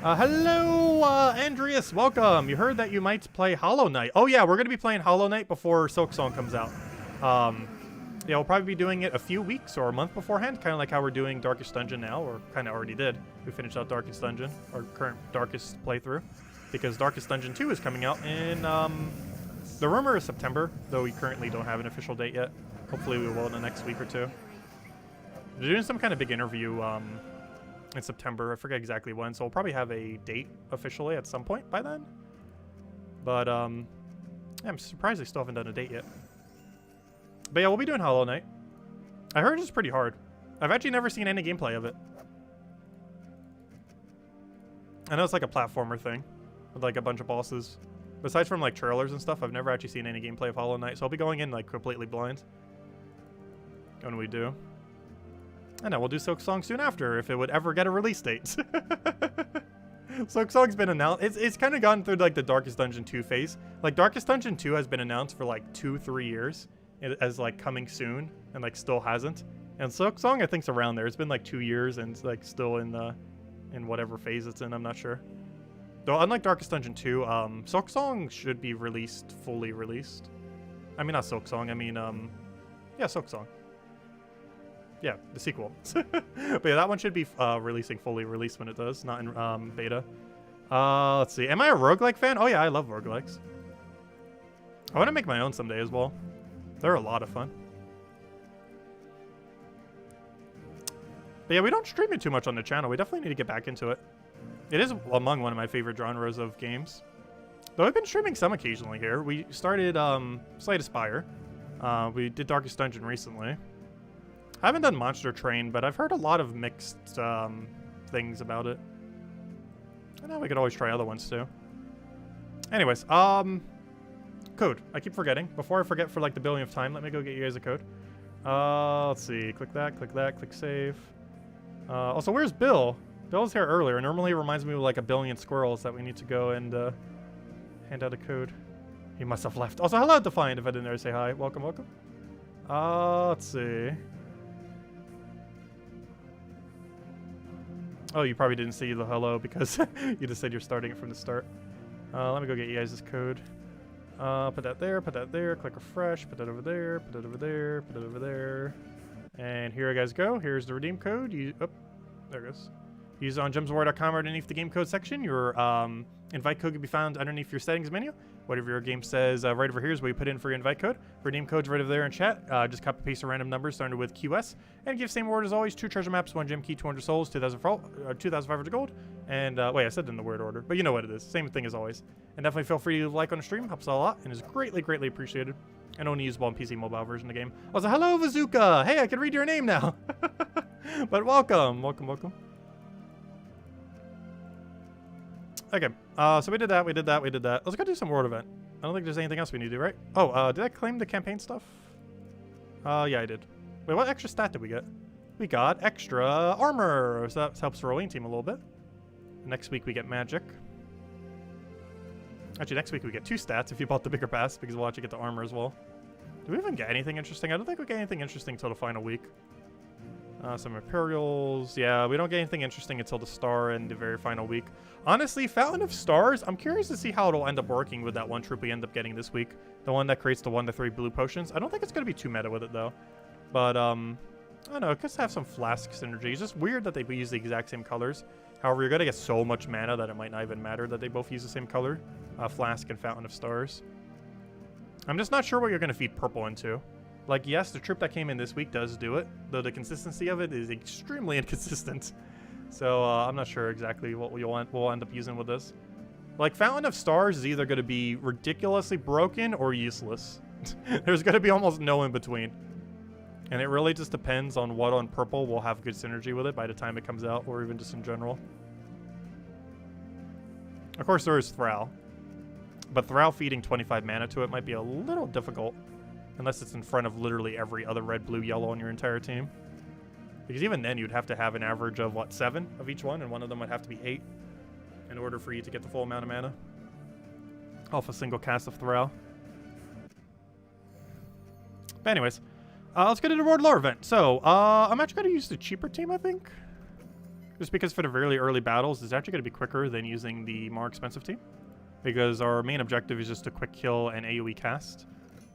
[SPEAKER 1] Hello, Andreas. Welcome. You heard that you might play Hollow Knight. Oh yeah, we're going to be playing Hollow Knight before Silksong comes out. Yeah, we'll probably be doing it a few weeks or a month beforehand, kind of like how we're doing Darkest Dungeon now, or kind of already did. We finished out Darkest Dungeon, our current Darkest playthrough, because Darkest Dungeon 2 is coming out in, the rumor is September, though we currently don't have an official date yet. Hopefully we will in the next week or 2. They're doing some kind of big interview in September. I forget exactly when, so we'll probably have a date officially at some point by then. But Yeah, I'm surprised they still haven't done a date yet. But yeah, we'll be doing Hollow Knight. I heard it's pretty hard. I've actually never seen any gameplay of it. I know it's like a platformer thing with like a bunch of bosses. Besides from like trailers and stuff, I've never actually seen any gameplay of Hollow Knight, so I'll be going in like completely blind when we do. And then we'll do Silksong soon after, if it would ever get a release date. Silksong's been announced. It's kind of gone through like the Darkest Dungeon 2 phase. Like Darkest Dungeon 2 has been announced for like 2-3 years as like coming soon, and like still hasn't. And Silksong I think's around there. It's been like 2 years and it's like still in whatever phase it's in. I'm not sure. Though unlike Darkest Dungeon 2, Silksong should be released, fully released. I mean, not Silksong, I mean, yeah, Silksong. Yeah, the sequel. But yeah, that one should be releasing fully released when it does, not in beta. Let's see. Am I a roguelike fan? Oh yeah, I love roguelikes. I want to make my own someday as well. They're a lot of fun. But yeah, we don't stream it too much on the channel. We definitely need to get back into it. It is among one of my favorite genres of games. Though I've been streaming some occasionally here. We started Slay the Spire. We did Darkest Dungeon recently. I haven't done Monster Train, but I've heard a lot of mixed things about it. I know we could always try other ones too. Anyways, code. I keep forgetting. Before I forget for like the billionth time, let me go get you guys a code. Let's see. Click that, click save. Also, where's Bill? Bill was here earlier. Normally it reminds me of like a billion squirrels that we need to go and hand out a code. He must have left. Also, hello, Defiant, if I didn't already say hi. Welcome, welcome. Let's see. Oh, you probably didn't see the hello because you just said you're starting it from the start. Let me go get you guys this code. Put that there, click refresh, put that over there, put it over there, put it over there. And here you guys go. Here's the redeem code. Oh, there it goes. Use it on gemsofwar.com or underneath the game code section. Your invite code can be found underneath your settings menu. Whatever your game says right over here is where you put in for your invite code. Redeem code's right over there in chat. Just copy paste a random number starting with QS. And give same word as always. 2 treasure maps, 1 gem key, 200 souls, 2,500 gold. And wait, I said it in the word order, but you know what it is. Same thing as always. And definitely feel free to like on the stream. Helps out a lot and is greatly, greatly appreciated. And only usable on PC mobile version of the game. Also, hello, Bazooka. Hey, I can read your name now. But welcome. Welcome, welcome. Okay, so we did that, we did that, we did that. Let's go do some world event. I don't think there's anything else we need to do, right? Oh, did I claim the campaign stuff? Yeah, I did. Wait, what extra stat did we get? We got extra armor, so that helps our lane team a little bit. Next week we get magic. Actually, next week we get 2 stats if you bought the bigger pass, because we'll actually get the armor as well. Do we even get anything interesting? I don't think we get anything interesting until the final week. Some Imperials. Yeah, we don't get anything interesting until the star and the very final week. Honestly, Fountain of Stars, I'm curious to see how it'll end up working with that one troop we end up getting this week. The one that creates the 1 to 3 blue potions. I don't think it's going to be too meta with it, though. But, I don't know. It could have some flask synergy. It's just weird that they use the exact same colors. However, you're going to get so much mana that it might not even matter that they both use the same color. Flask and Fountain of Stars. I'm just not sure what you're going to feed purple into. Like, yes, the troop that came in this week does do it, though the consistency of it is extremely inconsistent. So, I'm not sure exactly what we'll end up using with this. Like, Fountain of Stars is either going to be ridiculously broken or useless. There's going to be almost no in between. And it really just depends on what on purple will have good synergy with it by the time it comes out, or even just in general. Of course, there is Thrall. But Thrall feeding 25 mana to it might be a little difficult. Unless it's in front of literally every other red, blue, yellow on your entire team. Because even then, you'd have to have an average of, what, 7 of each one? And one of them would have to be 8 in order for you to get the full amount of mana off a single cast of Thrall. But anyways, let's get into the World Lore event. So, I'm actually going to use the cheaper team, I think. Just because for the really early battles, it's actually going to be quicker than using the more expensive team. Because our main objective is just a quick kill and AoE cast.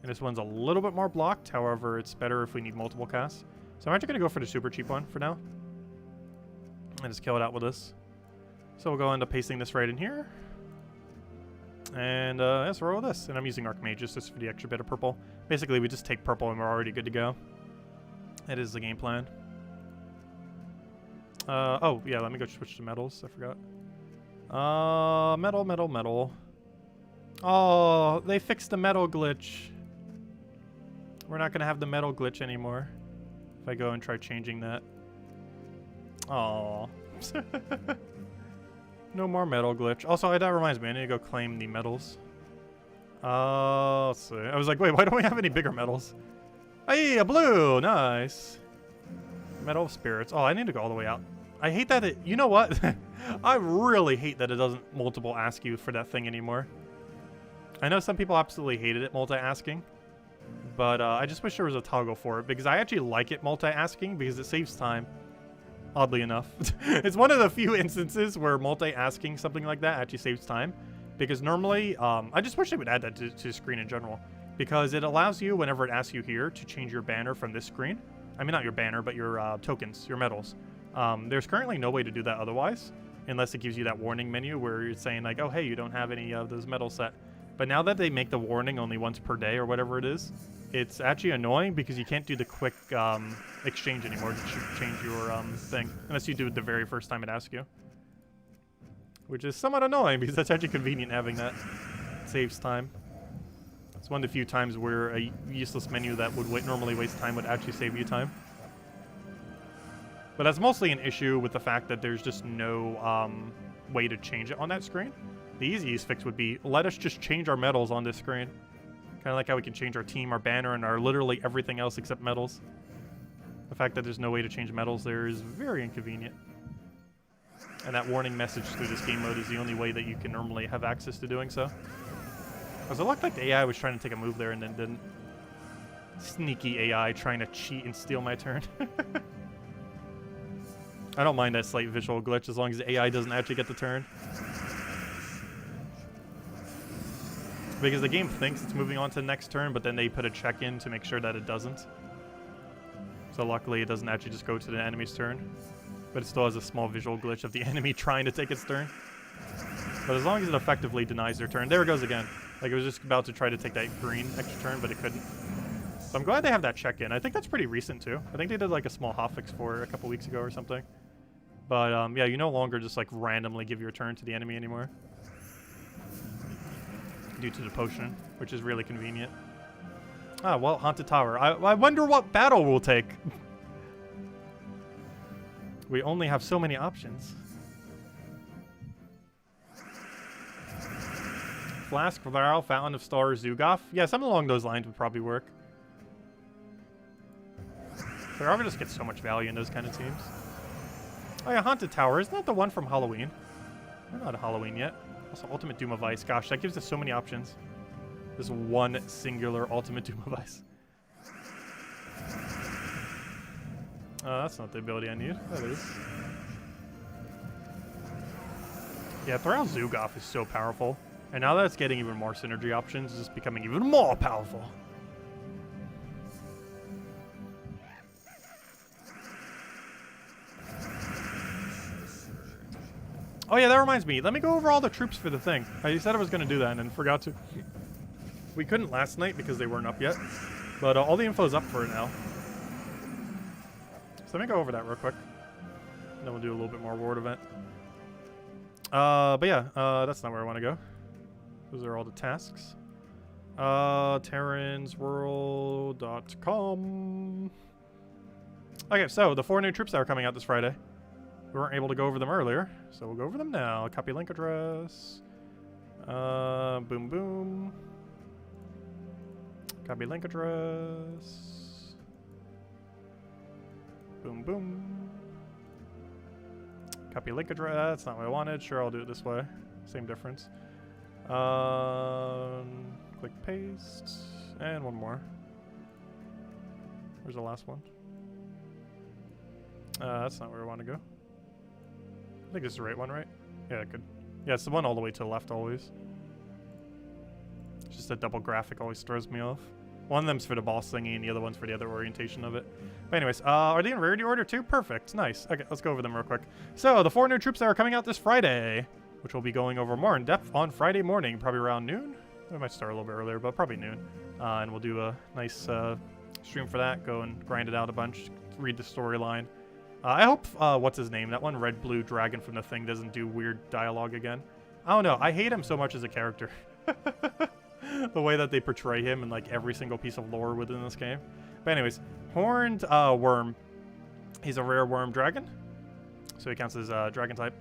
[SPEAKER 1] And this one's a little bit more blocked. However, it's better if we need multiple casts. So I'm actually going to go for the super cheap one for now. And just kill it out with this. So we'll go end up pasting this right in here. And let's roll with this. And I'm using Archmages just for the extra bit of purple. Basically, we just take purple and we're already good to go. That is the game plan. Oh, yeah, let me go switch to metals. I forgot. Metal. Oh, they fixed the metal glitch. We're not going to have the metal glitch anymore. If I go and try changing that. Oh. No more metal glitch. Also, that reminds me, I need to go claim the medals. Let's see. I was like, wait, why don't we have any bigger medals? Hey, a blue! Nice. Medal of Spirits. Oh, I need to go all the way out. I hate that it... You know what? I really hate that it doesn't multiple ask you for that thing anymore. I know some people absolutely hated it multi-asking. But I just wish there was a toggle for it. Because I actually like it multi-asking because it saves time. Oddly enough. It's one of the few instances where multi-asking something like that actually saves time. Because normally... I just wish they would add that to the screen in general. Because it allows you, whenever it asks you here, to change your banner from this screen. I mean, not your banner, but your tokens, your medals. There's currently no way to do that otherwise, unless it gives you that warning menu where you're saying like, oh, hey, you don't have any of those medals set. But now that they make the warning only once per day or whatever it is, it's actually annoying because you can't do the quick exchange anymore to change your thing, unless you do it the very first time it asks you. Which is somewhat annoying because that's actually convenient having that. It saves time. It's one of the few times where a useless menu that would normally waste time would actually save you time. But that's mostly an issue with the fact that there's just no way to change it on that screen. The easiest fix would be, let us just change our medals on this screen. Kind of like how we can change our team, our banner, and our literally everything else except medals. The fact that there's no way to change medals there is very inconvenient. And that warning message through this game mode is the only way that you can normally have access to doing so. Because it looked like the AI was trying to take a move there and then didn't. Sneaky AI trying to cheat and steal my turn. I don't mind that slight visual glitch as long as the AI doesn't actually get the turn. Because the game thinks it's moving on to the next turn, but then they put a check in to make sure that it doesn't. So luckily it doesn't actually just go to the enemy's turn. But it still has a small visual glitch of the enemy trying to take its turn. But as long as it effectively denies their turn, there it goes again. Like it was just about to try to take that green extra turn, but it couldn't. So I'm glad they have that check-in. I think that's pretty recent too. I think they did like a small hotfix for it a couple weeks ago or something. But yeah, you no longer just like randomly give your turn to the enemy anymore. Due to the potion, which is really convenient. Ah, well, Haunted Tower. I wonder what battle we'll take. We only have so many options. Flask, Varl, Fountain of Stars, Zugoff. Yeah, something along those lines would probably work. Varl just gets so much value in those kind of teams. Oh yeah, Haunted Tower. Isn't that the one from Halloween? We're not at Halloween yet. Also, Ultimate Doom of Ice. Gosh, that gives us so many options. This one singular Ultimate Doom of Ice. That's not the ability I need. That is. Yeah, Thrall Zugoff is so powerful. And now that it's getting even more synergy options, it's just becoming even more powerful. Oh yeah, that reminds me. Let me go over all the troops for the thing. I said I was going to do that and then forgot to. We couldn't last night because they weren't up yet. But all the info is up for it now. So let me go over that real quick. Then we'll do a little bit more reward event. But yeah, that's not where I want to go. Those are all the tasks. TerransWorld.com. Okay, so the 4 new troops that are coming out this Friday. We weren't able to go over them earlier, so we'll go over them now. Copy link address. Boom, boom. Copy link address. Boom, boom. Copy link address. That's not what I wanted. Sure, I'll do it this way. Same difference. Click paste. And one more. Where's the last one? That's not where I want to go. I think this is the right one, right? Yeah, good. Yeah, it's the one all the way to the left always. It's just a double graphic always throws me off. One of them's for the boss thingy and the other one's for the other orientation of it. But anyways, are they in rarity order too? Perfect. Nice. Okay, let's go over them real quick. So, the 4 new troops that are coming out this Friday, which we'll be going over more in depth on Friday morning, probably around noon. We might start a little bit earlier, but probably noon. And we'll do a nice stream for that, go and grind it out a bunch, read the storyline. I hope, what's his name? That one red-blue dragon from the thing doesn't do weird dialogue again. I don't know. I hate him so much as a character. The way that they portray him in like every single piece of lore within this game. But anyways, Horned Worm. He's a rare worm dragon, so he counts as dragon type.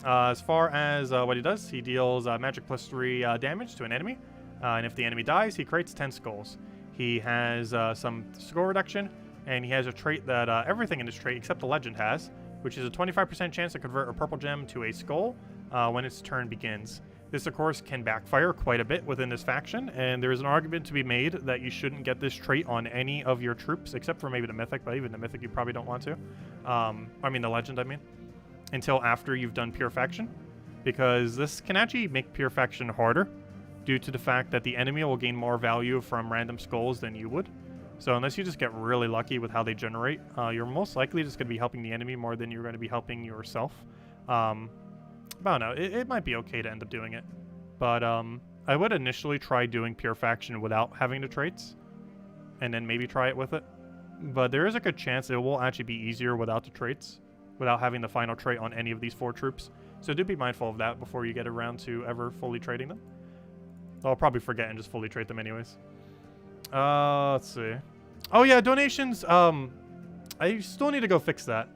[SPEAKER 1] As far as what he does, he deals magic +3 damage to an enemy, and if the enemy dies, he creates 10 skulls. He has some skull reduction, and he has a trait that everything in this trait except the legend has, which is a 25% chance to convert a purple gem to a skull when its turn begins. This, of course, can backfire quite a bit within this faction, and there is an argument to be made that you shouldn't get this trait on any of your troops, except for maybe the Mythic, but even the Mythic you probably don't want to. I mean the Legend, I mean. Until after you've done Pure Faction, because this can actually make Pure Faction harder due to the fact that the enemy will gain more value from random skulls than you would. So unless you just get really lucky with how they generate, you're most likely just going to be helping the enemy more than you're going to be helping yourself. But I don't know, it might be okay to end up doing it. But I would initially try doing Pure Faction without having the traits, and then maybe try it with it. But there is a good chance it will actually be easier without the traits, without having the final trait on any of these 4 troops. So do be mindful of that before you get around to ever fully trading them. I'll probably forget and just fully trade them anyways. Let's see. Oh yeah, donations. I still need to go fix that.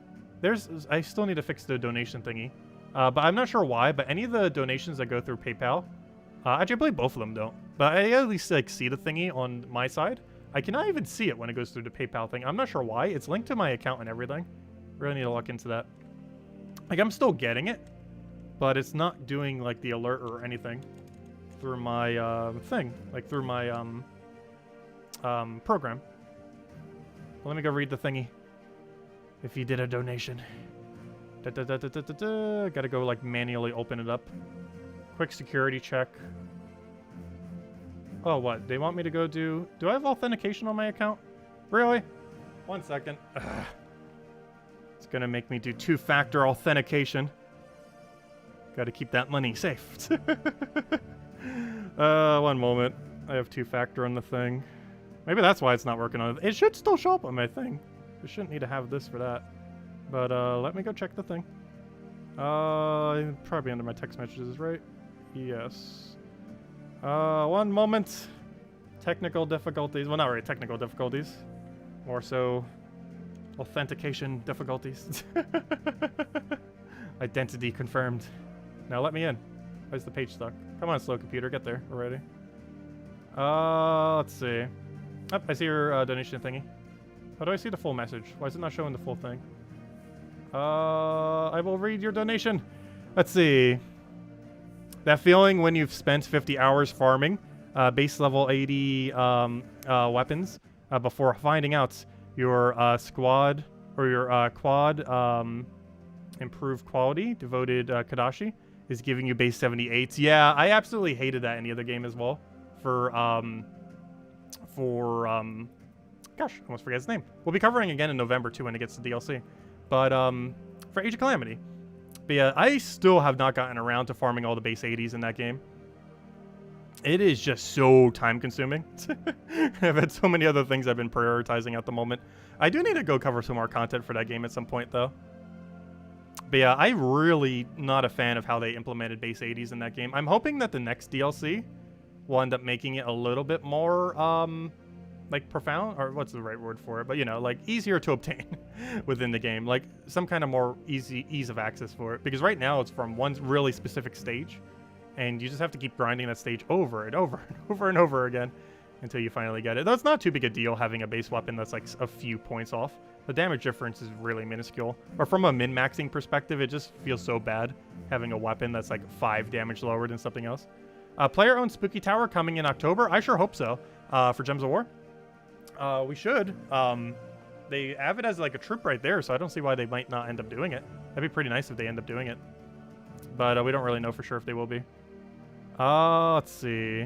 [SPEAKER 1] I still need to fix the donation thingy. But I'm not sure why, but any of the donations that go through PayPal, actually I believe both of them don't, but I at least like see the thingy on my side. I cannot even see it when it goes through the PayPal thing. I'm not sure why. It's linked to my account and everything. Really need to look into that. Like, I'm still getting it, but it's not doing like the alert or anything through my thing, like through my program. Well, let me go read the thingy. If you did a donation. Gotta go like manually open it up. Quick security check. Oh, what? They want me to go do I have authentication on my account? Really? 1 second. Ugh. It's gonna make me do 2-factor authentication. Gotta keep that money safe. 1 moment. I have 2-factor on the thing. Maybe that's why it's not working on it. It should still show up on my thing. I shouldn't need to have this for that. But let me go check the thing. Probably under my text messages, right? Yes. 1 moment. Technical difficulties. Well, not really technical difficulties. More so authentication difficulties. Identity confirmed. Now let me in. Why's the page stuck? Come on, slow computer. Get there already. Let's see. Oh, I see your donation thingy. How do I see the full message? Why is it not showing the full thing? I will read your donation. Let's see. That feeling when you've spent 50 hours farming base level 80 weapons before finding out your squad or your quad improved quality devoted Kadashi is giving you base 78s. Yeah, I absolutely hated that in the other game as well. Gosh, I almost forget his name. We'll be covering again in November too when it gets to DLC. But for Age of Calamity. But yeah, I still have not gotten around to farming all the base 80s in that game. It is just so time consuming. I've had so many other things I've been prioritizing at the moment. I do need to go cover some more content for that game at some point though. But yeah, I'm really not a fan of how they implemented base 80s in that game. I'm hoping that the next DLC will end up making it a little bit more like profound, or what's the right word for it, but you know, like easier to obtain within the game, like some kind of more ease of access for it, because right now it's from one really specific stage and you just have to keep grinding that stage over and over and over and over again until you finally get it. Though it's not too big a deal having a base weapon that's like a few points off. The damage difference is really minuscule, or from a min-maxing perspective, it just feels so bad having a weapon that's like 5 damage lower than something else. Player-owned Spooky Tower coming in October. I sure hope so. For Gems of War. We should. They have it as like a troop right there, so I don't see why they might not end up doing it. That'd be pretty nice if they end up doing it. But we don't really know for sure if they will be. Let's see.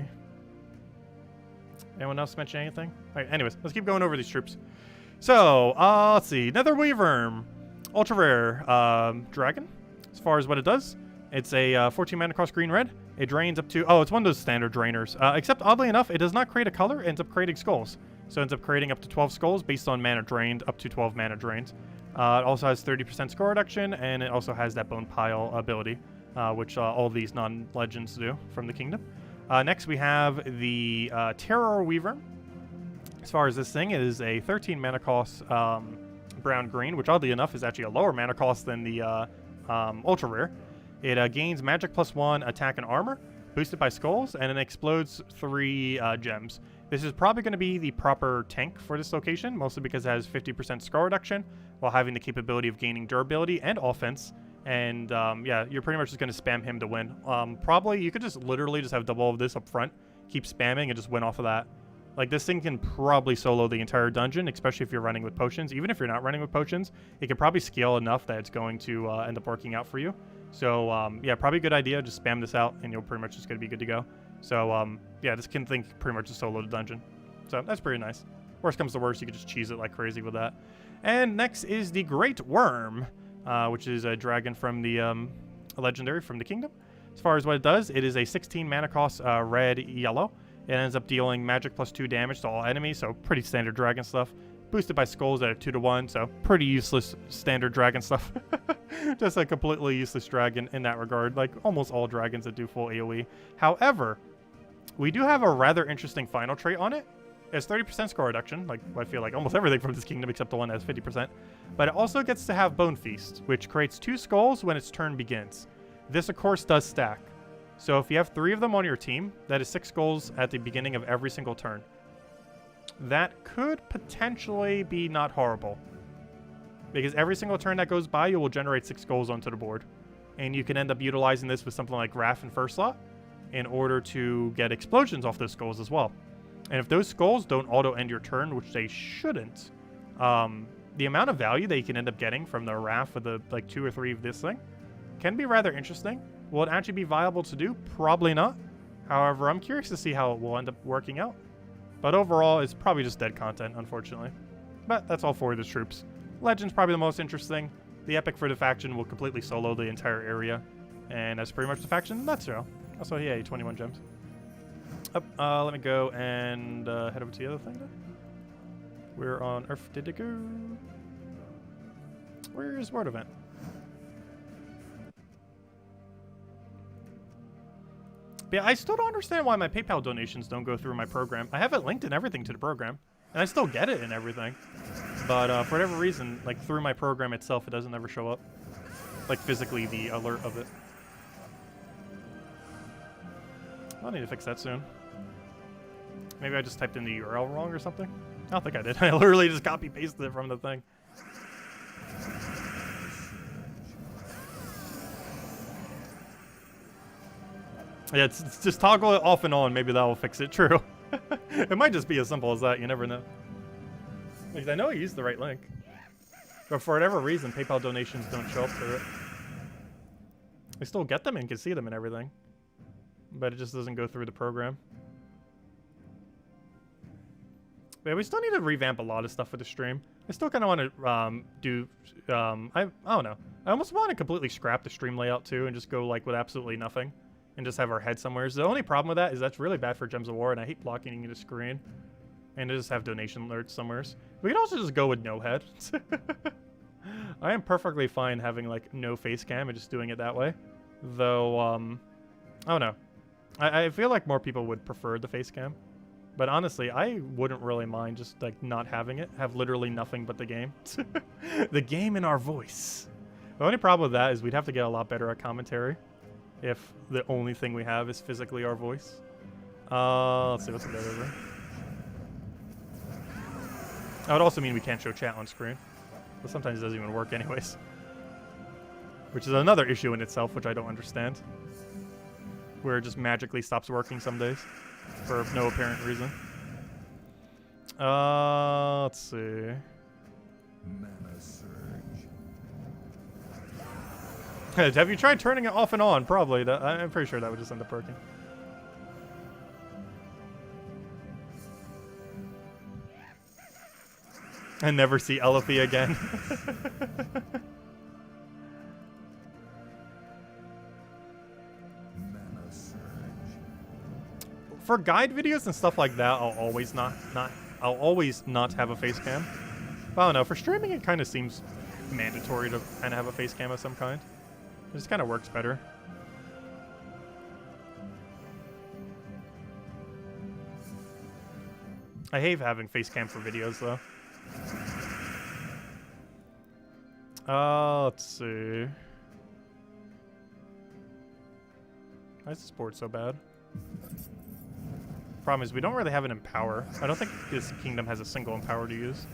[SPEAKER 1] Anyone else mention anything? All right, anyways, let's keep going over these troops. So, let's see. Nether Weaver. Ultra rare dragon. As far as what it does, it's a 14 mana cost green-red. It drains up to... Oh, it's one of those standard drainers. Except, oddly enough, it does not create a color. It ends up creating skulls. So it ends up creating up to 12 skulls based on mana drained, up to 12 mana drains. It also has 30% score reduction, and it also has that bone pile ability, which all these non-legends do from the kingdom. Next, we have the Terror Weaver. As far as this thing, it is a 13 mana cost brown-green, which oddly enough is actually a lower mana cost than the Ultra Rare. It gains magic +1, attack, and armor, boosted by skulls, and it explodes 3 gems. This is probably going to be the proper tank for this location, mostly because it has 50% skull reduction, while having the capability of gaining durability and offense. And yeah, you're pretty much just going to spam him to win. Probably, you could just literally just have double of this up front, keep spamming, and just win off of that. Like, this thing can probably solo the entire dungeon, especially if you're running with potions. Even if you're not running with potions, it can probably scale enough that it's going to end up working out for you. So, yeah, probably a good idea. Just spam this out, and you'll pretty much just going to be good to go. So, yeah, this can think pretty much just solo the dungeon. So, that's pretty nice. Worst comes to worst, you can just cheese it like crazy with that. And next is the Great Worm, which is a dragon from the a legendary from the kingdom. As far as what it does, it is a 16 mana cost red-yellow. It ends up dealing magic +2 damage to all enemies, so pretty standard dragon stuff. Boosted by skulls at a 2-to-1, so pretty useless standard dragon stuff. Just a completely useless dragon in that regard, like almost all dragons that do full AoE. However, we do have a rather interesting final trait on it. It has 30% score reduction, like I feel like almost everything from this kingdom except the one that has 50%. But it also gets to have Bone Feast, which creates 2 skulls when its turn begins. This, of course, does stack. So if you have 3 of them on your team, that is 6 skulls at the beginning of every single turn. That could potentially be not horrible. Because every single turn that goes by, you will generate 6 skulls onto the board. And you can end up utilizing this with something like Wrath and First Slot in order to get explosions off those skulls as well. And if those skulls don't auto-end your turn, which they shouldn't, the amount of value that you can end up getting from the Wrath with the like 2 or 3 of this thing can be rather interesting. Will it actually be viable to do? Probably not. However, I'm curious to see how it will end up working out. But overall, it's probably just dead content, unfortunately. But that's all 4 of the troops. Legend's probably the most interesting. The Epic for the faction will completely solo the entire area. And that's pretty much the faction in a nutshell. Also, yeah, 21 gems. Let me go and head over to the other thing then. Where on earth did it go? Where's Word Event? But yeah, I still don't understand why my PayPal donations don't go through my program. I have it linked and everything to the program, and I still get it and everything. But for whatever reason, like through my program itself, it doesn't ever show up. Like physically, the alert of it. I'll need to fix that soon. Maybe I just typed in the URL wrong or something. I don't think I did. I literally just copy-pasted it from the thing. Yeah, it's just toggle it off and on. Maybe that will fix it. True. It might just be as simple as that. You never know. Because I know I used the right link. But for whatever reason, PayPal donations don't show up through it. I still get them and can see them and everything. But it just doesn't go through the program. But yeah, we still need to revamp a lot of stuff for the stream. I still kind of want to do... I don't know. I almost want to completely scrap the stream layout too and just go like with absolutely nothing. And just have our head somewhere. So the only problem with that is that's really bad for Gems of War, and I hate blocking the screen. And to just have donation alerts somewhere. We can also just go with no head. I am perfectly fine having like no face cam and just doing it that way. Though, I don't know. I feel like more people would prefer the face cam. But honestly, I wouldn't really mind just like not having it. Have literally nothing but the game. The game and our voice. The only problem with that is we'd have to get a lot better at commentary. If the only thing we have is physically our voice. Let's see what's the over. That would also mean we can't show chat on screen. But sometimes it doesn't even work anyways. Which is another issue in itself, which I don't understand. Where it just magically stops working some days. For no apparent reason. Let's see. Mana surge. Have you tried turning it off and on? Probably. I'm pretty sure that would just end up working. And never see elhay again. For guide videos and stuff like that, I'll always not have a face cam. But I don't know. For streaming, it kind of seems mandatory to kind of have a face cam of some kind. It just kind of works better. I hate having face cam for videos, though. Let's see. Why is this board so bad? Problem is, we don't really have an Empower. I don't think this kingdom has a single Empower to use.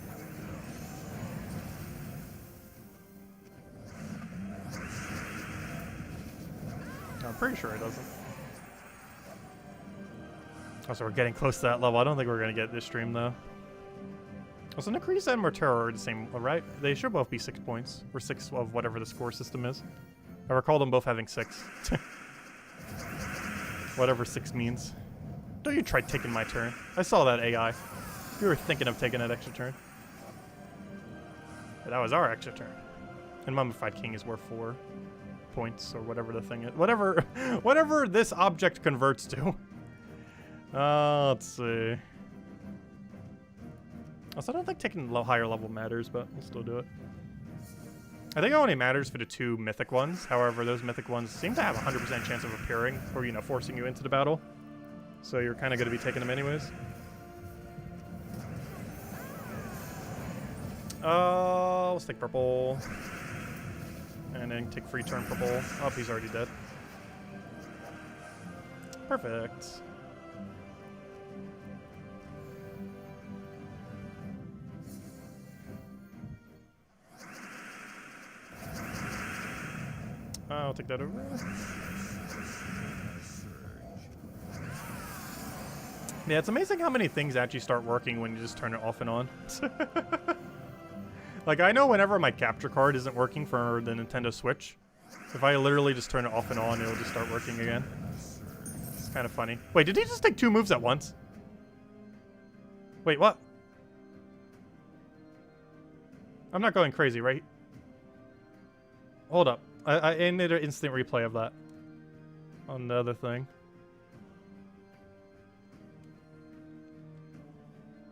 [SPEAKER 1] I'm pretty sure it doesn't. Also, we're getting close to that level. I don't think we're going to get this stream, though. Also, Necrease and Mortero are the same, right? They should both be 6 points. Or 6 of whatever the score system is. I recall them both having 6. Whatever 6 means. Don't you try taking my turn. I saw that AI. You were thinking of taking that extra turn. But that was our extra turn. And Mummified King is worth 4 points, or whatever the thing is. Whatever this object converts to. Let's see. Also, I don't think taking higher level matters, but we'll still do it. I think it only matters for the 2 mythic ones. However, those mythic ones seem to have a 100% chance of appearing, or, you know, forcing you into the battle. So you're kind of going to be taking them anyways. Let's take purple. And then take free turn purple. Oh, he's already dead. Perfect. I'll take that over. Yeah, it's amazing how many things actually start working when you just turn it off and on. Like, I know whenever my capture card isn't working for the Nintendo Switch, if I literally just turn it off and on, it'll just start working again. It's kind of funny. Wait, did he just take 2 moves at once? Wait, what? I'm not going crazy, right? Hold up. I need an instant replay of that on the other thing.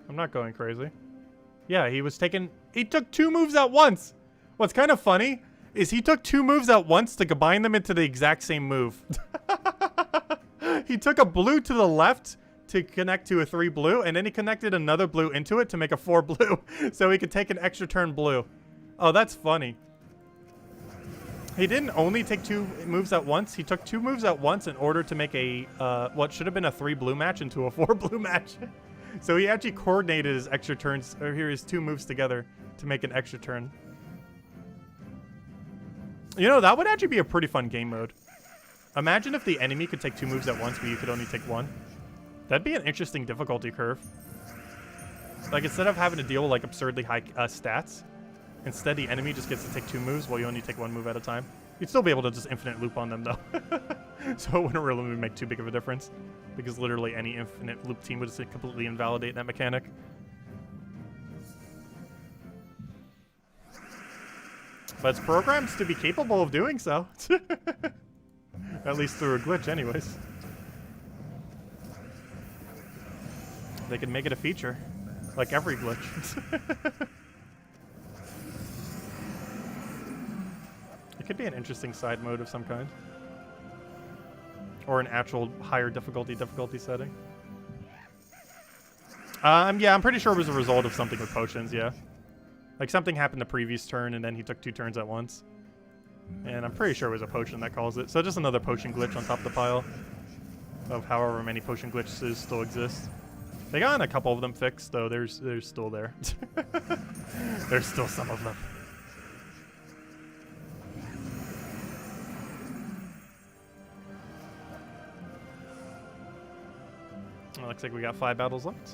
[SPEAKER 1] I'm not going crazy. Yeah, he took 2 moves at once. What's kind of funny is he took 2 moves at once to combine them into the exact same move. He took a blue to the left to connect to a 3 blue, and then he connected another blue into it to make a 4 blue, so he could take an extra turn blue. Oh, that's funny. He didn't only take 2 moves at once. He took 2 moves at once in order to make a what should have been a 3 blue match into a 4 blue match. So he actually coordinated his extra turns, or here his 2 moves together to make an extra turn. You know, that would actually be a pretty fun game mode. Imagine if the enemy could take 2 moves at once, but you could only take 1. That'd be an interesting difficulty curve. Like, instead of having to deal with, like, absurdly high stats, instead the enemy just gets to take 2 moves while you only take 1 move at a time. You'd still be able to just infinite loop on them, though. So it wouldn't really make too big of a difference, because literally any infinite loop team would just completely invalidate that mechanic. But it's programmed to be capable of doing so. At least through a glitch anyways. They can make it a feature, like every glitch. It could be an interesting side mode of some kind. Or an actual higher difficulty setting. Yeah, I'm pretty sure it was a result of something with potions, yeah. Like, something happened the previous turn, and then he took 2 turns at once. And I'm pretty sure it was a potion that caused it. So just another potion glitch on top of the pile of however many potion glitches still exist. They got a couple of them fixed, though. There's still there. There's still some of them. Well, looks like we got 5 battles left.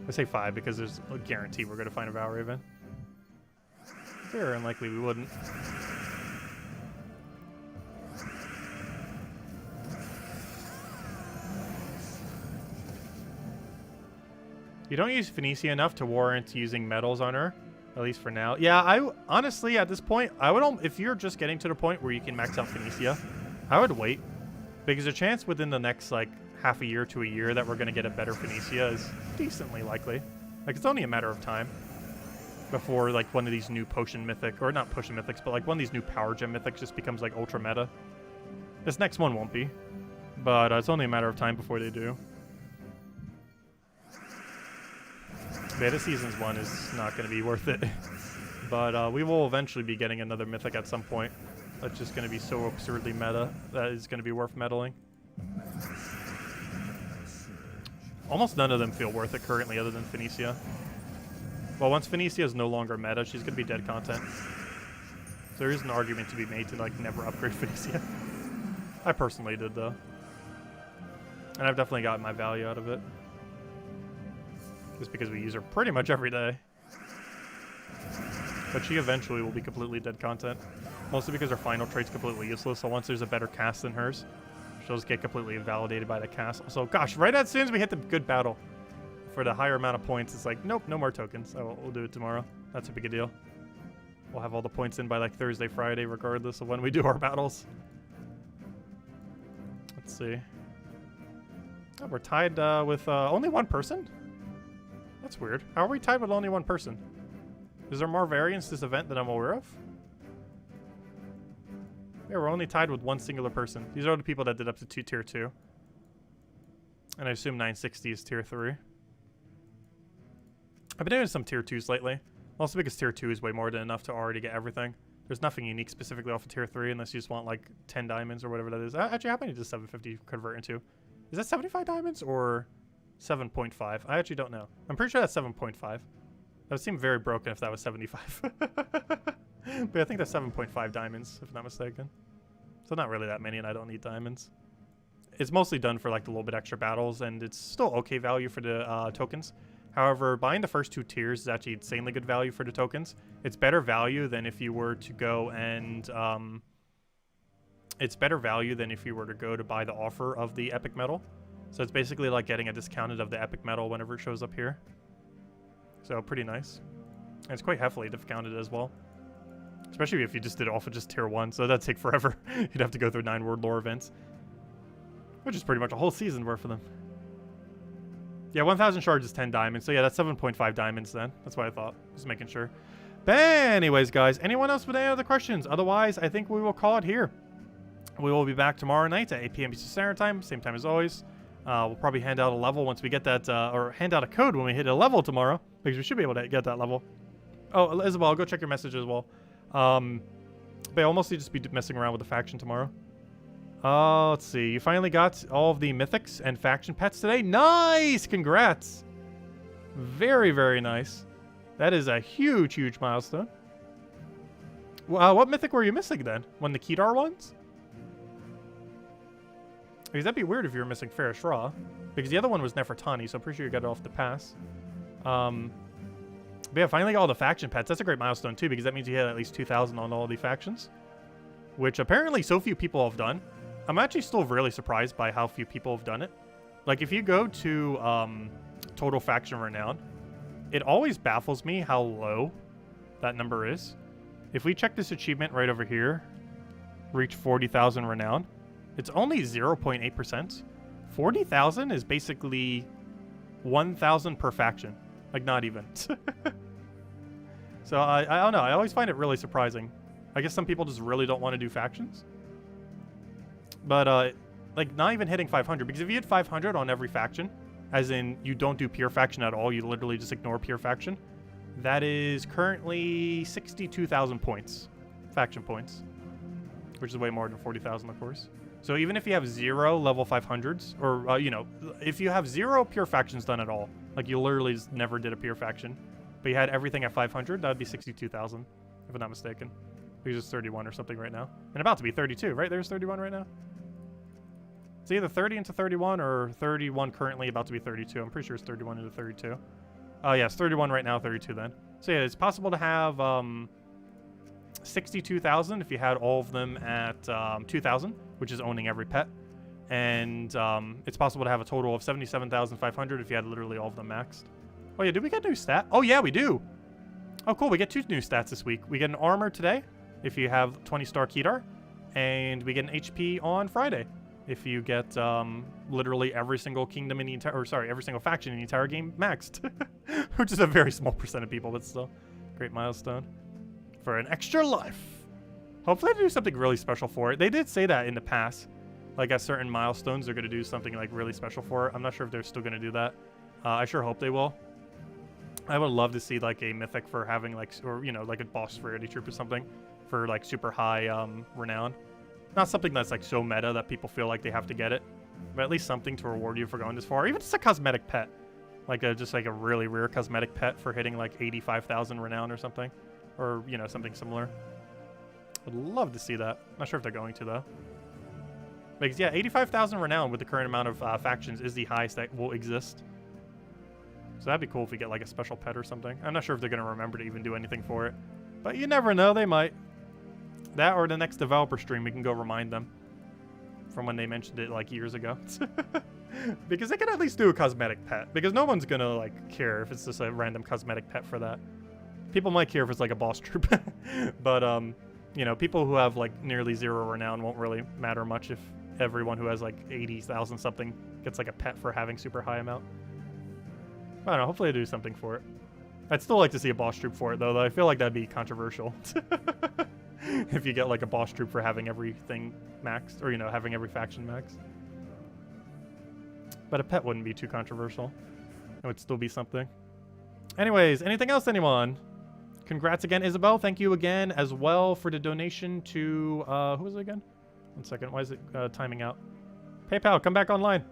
[SPEAKER 1] I say 5 because there's a guarantee we're going to find a Valraven. Very unlikely we wouldn't. You don't use Phoenicia enough to warrant using metals on her, at least for now. Yeah, I honestly, at this point, I would, if you're just getting to the point where you can max out Phoenicia, I would wait. Because the chance within the next, like, half a year to a year that we're going to get a better Phoenicia is decently likely. Like, it's only a matter of time before, like, one of these new potion mythic, or not potion mythics, but, like, one of these new power gem mythics just becomes, like, ultra meta. This next one won't be, but it's only a matter of time before they do. Beta Seasons 1 is not going to be worth it. But we will eventually be getting another mythic at some point. That's just going to be so absurdly meta that is going to be worth meddling. Almost none of them feel worth it currently other than Phoenicia. Well, once Phoenicia is no longer meta, she's going to be dead content. So there is an argument to be made to like never upgrade Phoenicia. I personally did though. And I've definitely gotten my value out of it. Just because we use her pretty much every day. But she eventually will be completely dead content. Mostly because her final trait's completely useless, so once there's a better cast than hers, she'll just get completely invalidated by the cast. So, gosh, right as soon as we hit the good battle for the higher amount of points, it's like, nope, no more tokens. We'll do it tomorrow. That's a big deal. We'll have all the points in by like Thursday, Friday, regardless of when we do our battles. Let's see. Oh, we're tied with only one person? That's weird. How are we tied with only one person? Is there more variance this event than I'm aware of? Yeah, we're only tied with one singular person. These are the people that did up to tier 2. And I assume 960 is tier 3. I've been doing some tier 2s lately. Also because tier 2 is way more than enough to already get everything. There's nothing unique specifically off of tier 3 unless you just want like 10 diamonds or whatever that is. Actually, how many does 750 convert into? Is that 75 diamonds or 7.5? I actually don't know. I'm pretty sure that's 7.5. That would seem very broken if that was 75. But I think that's 7.5 diamonds, if I'm not mistaken. So not really that many, and I don't need diamonds. It's mostly done for like the little bit extra battles, and it's still okay value for the tokens. However, buying the first 2 tiers is actually insanely good value for the tokens. It's better value than if you were to go and... it's better value than if you were to go to buy the offer of the epic metal. So it's basically like getting a discounted of the epic metal whenever it shows up here. So pretty nice. And it's quite heavily discounted as well. Especially if you just did it off of just tier 1, so that'd take forever. You'd have to go through 9 word lore events. Which is pretty much a whole season worth for them. Yeah, 1,000 shards is 10 diamonds, so yeah, that's 7.5 diamonds then. That's what I thought. Just making sure. But anyways, guys, anyone else with any other questions? Otherwise, I think we will call it here. We will be back tomorrow night at 8 p.m. Eastern Standard Time, same time as always. We'll probably hand out a level once we get that, or hand out a code when we hit a level tomorrow, because we should be able to get that level. Oh, Isabel, go check your message as well. But I'll mostly just be messing around with the faction tomorrow. Let's see. You finally got all of the mythics and faction pets today. Nice! Congrats! Very, very nice. That is a huge, huge milestone. What mythic were you missing then? One of the Kedar ones? Because that'd be weird if you were missing Fairish Raw. Because the other one was Nefertani, so I'm pretty sure you got it off the pass. But yeah, finally got all the faction pets. That's a great milestone too, because that means you hit at least 2,000 on all the factions. Which apparently so few people have done. I'm actually still really surprised by how few people have done it. Like if you go to total faction renown, it always baffles me how low that number is. If we check this achievement right over here, reach 40,000 renown, it's only 0.8%. 40,000 is basically 1,000 per faction. Like, not even. So, I don't know. I always find it really surprising. I guess some people just really don't want to do factions. But, like, not even hitting 500. Because if you hit 500 on every faction, as in you don't do pure faction at all, you literally just ignore pure faction, that is currently 62,000 points. Faction points. Which is way more than 40,000, of course. So even if you have 0 level 500s, or, you know, if you have 0 pure factions done at all, like you literally just never did a pure faction, but you had everything at 500, that would be 62,000, if I'm not mistaken. Because it's 31 or something right now. And about to be 32, right? There's 31 right now? It's either 30 into 31 or 31 currently about to be 32. I'm pretty sure it's 31 into 32. Oh, yeah, it's 31 right now, 32 then. So yeah, it's possible to have 62,000 if you had all of them at 2,000, which is owning every pet. And it's possible to have a total of 77,500 if you had literally all of them maxed. Oh yeah, did we get new stat? Oh yeah, we do. Oh cool, we get 2 new stats this week. We get an armor today if you have 20-star Kedar, and we get an HP on Friday if you get literally every single kingdom in the entire, or sorry, every single faction in the entire game maxed, which is a very small percent of people, but still, great milestone for an extra life. Hopefully they do something really special for it. They did say that in the past. Like at certain milestones, they're going to do something like really special for it. I'm not sure if they're still going to do that. I sure hope they will. I would love to see like a mythic for having like, or you know, like a boss rarity troop or something for like super high renown. Not something that's like so meta that people feel like they have to get it, but at least something to reward you for going this far. Even just a cosmetic pet, like just like a really rare cosmetic pet for hitting like 85,000 renown or something, or you know, something similar. Would love to see that. Not sure if they're going to though. Because yeah, 85,000 renown with the current amount of factions is the highest that will exist. So that'd be cool if we get like a special pet or something. I'm not sure if they're going to remember to even do anything for it. But you never know, they might. That or the next developer stream, we can go remind them from when they mentioned it like years ago. Because they can at least do a cosmetic pet. Because no one's going to like care if it's just a random cosmetic pet for that. People might care if it's like a boss troop. But you know, people who have like nearly 0 renown won't really matter much if everyone who has like 80,000 something gets like a pet for having super high amount. I don't know, hopefully they do something for it. I'd still like to see a boss troop for it though I feel like that'd be controversial. If you get like a boss troop for having everything maxed, or you know, having every faction maxed. But a pet wouldn't be too controversial. It would still be something. Anyways, anything else, anyone? Congrats again, Isabel. Thank you again as well for the donation to, who was it again? 1 second, why is it timing out? PayPal, come back online.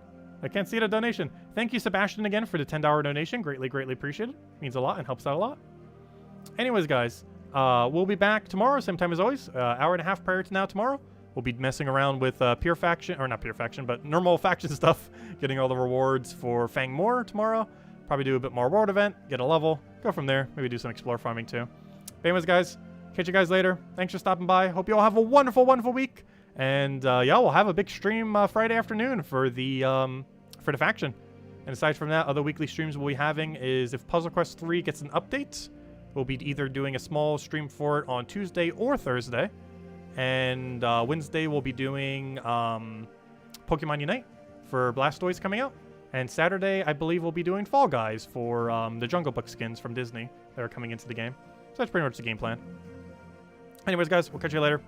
[SPEAKER 1] I can't see the donation. Thank you, Sebastian, again for the $10 donation. Greatly, greatly appreciated. Means a lot and helps out a lot. Anyways, guys, we'll be back tomorrow, same time as always. Hour and a half prior to now tomorrow. We'll be messing around with pure faction, or not pure faction, but normal faction stuff. Getting all the rewards for Fangwolf tomorrow. Probably do a bit more world event, get a level, go from there. Maybe do some explore farming too. But anyways, guys, catch you guys later. Thanks for stopping by. Hope you all have a wonderful, wonderful week. And yeah, we'll have a big stream Friday afternoon for the faction. And aside from that, other weekly streams we'll be having is if Puzzle Quest 3 gets an update, we'll be either doing a small stream for it on Tuesday or Thursday. And Wednesday we'll be doing Pokemon Unite for Blastoise coming out. And Saturday, I believe we'll be doing Fall Guys for the Jungle Book skins from Disney that are coming into the game. So that's pretty much the game plan. Anyways, guys, we'll catch you later.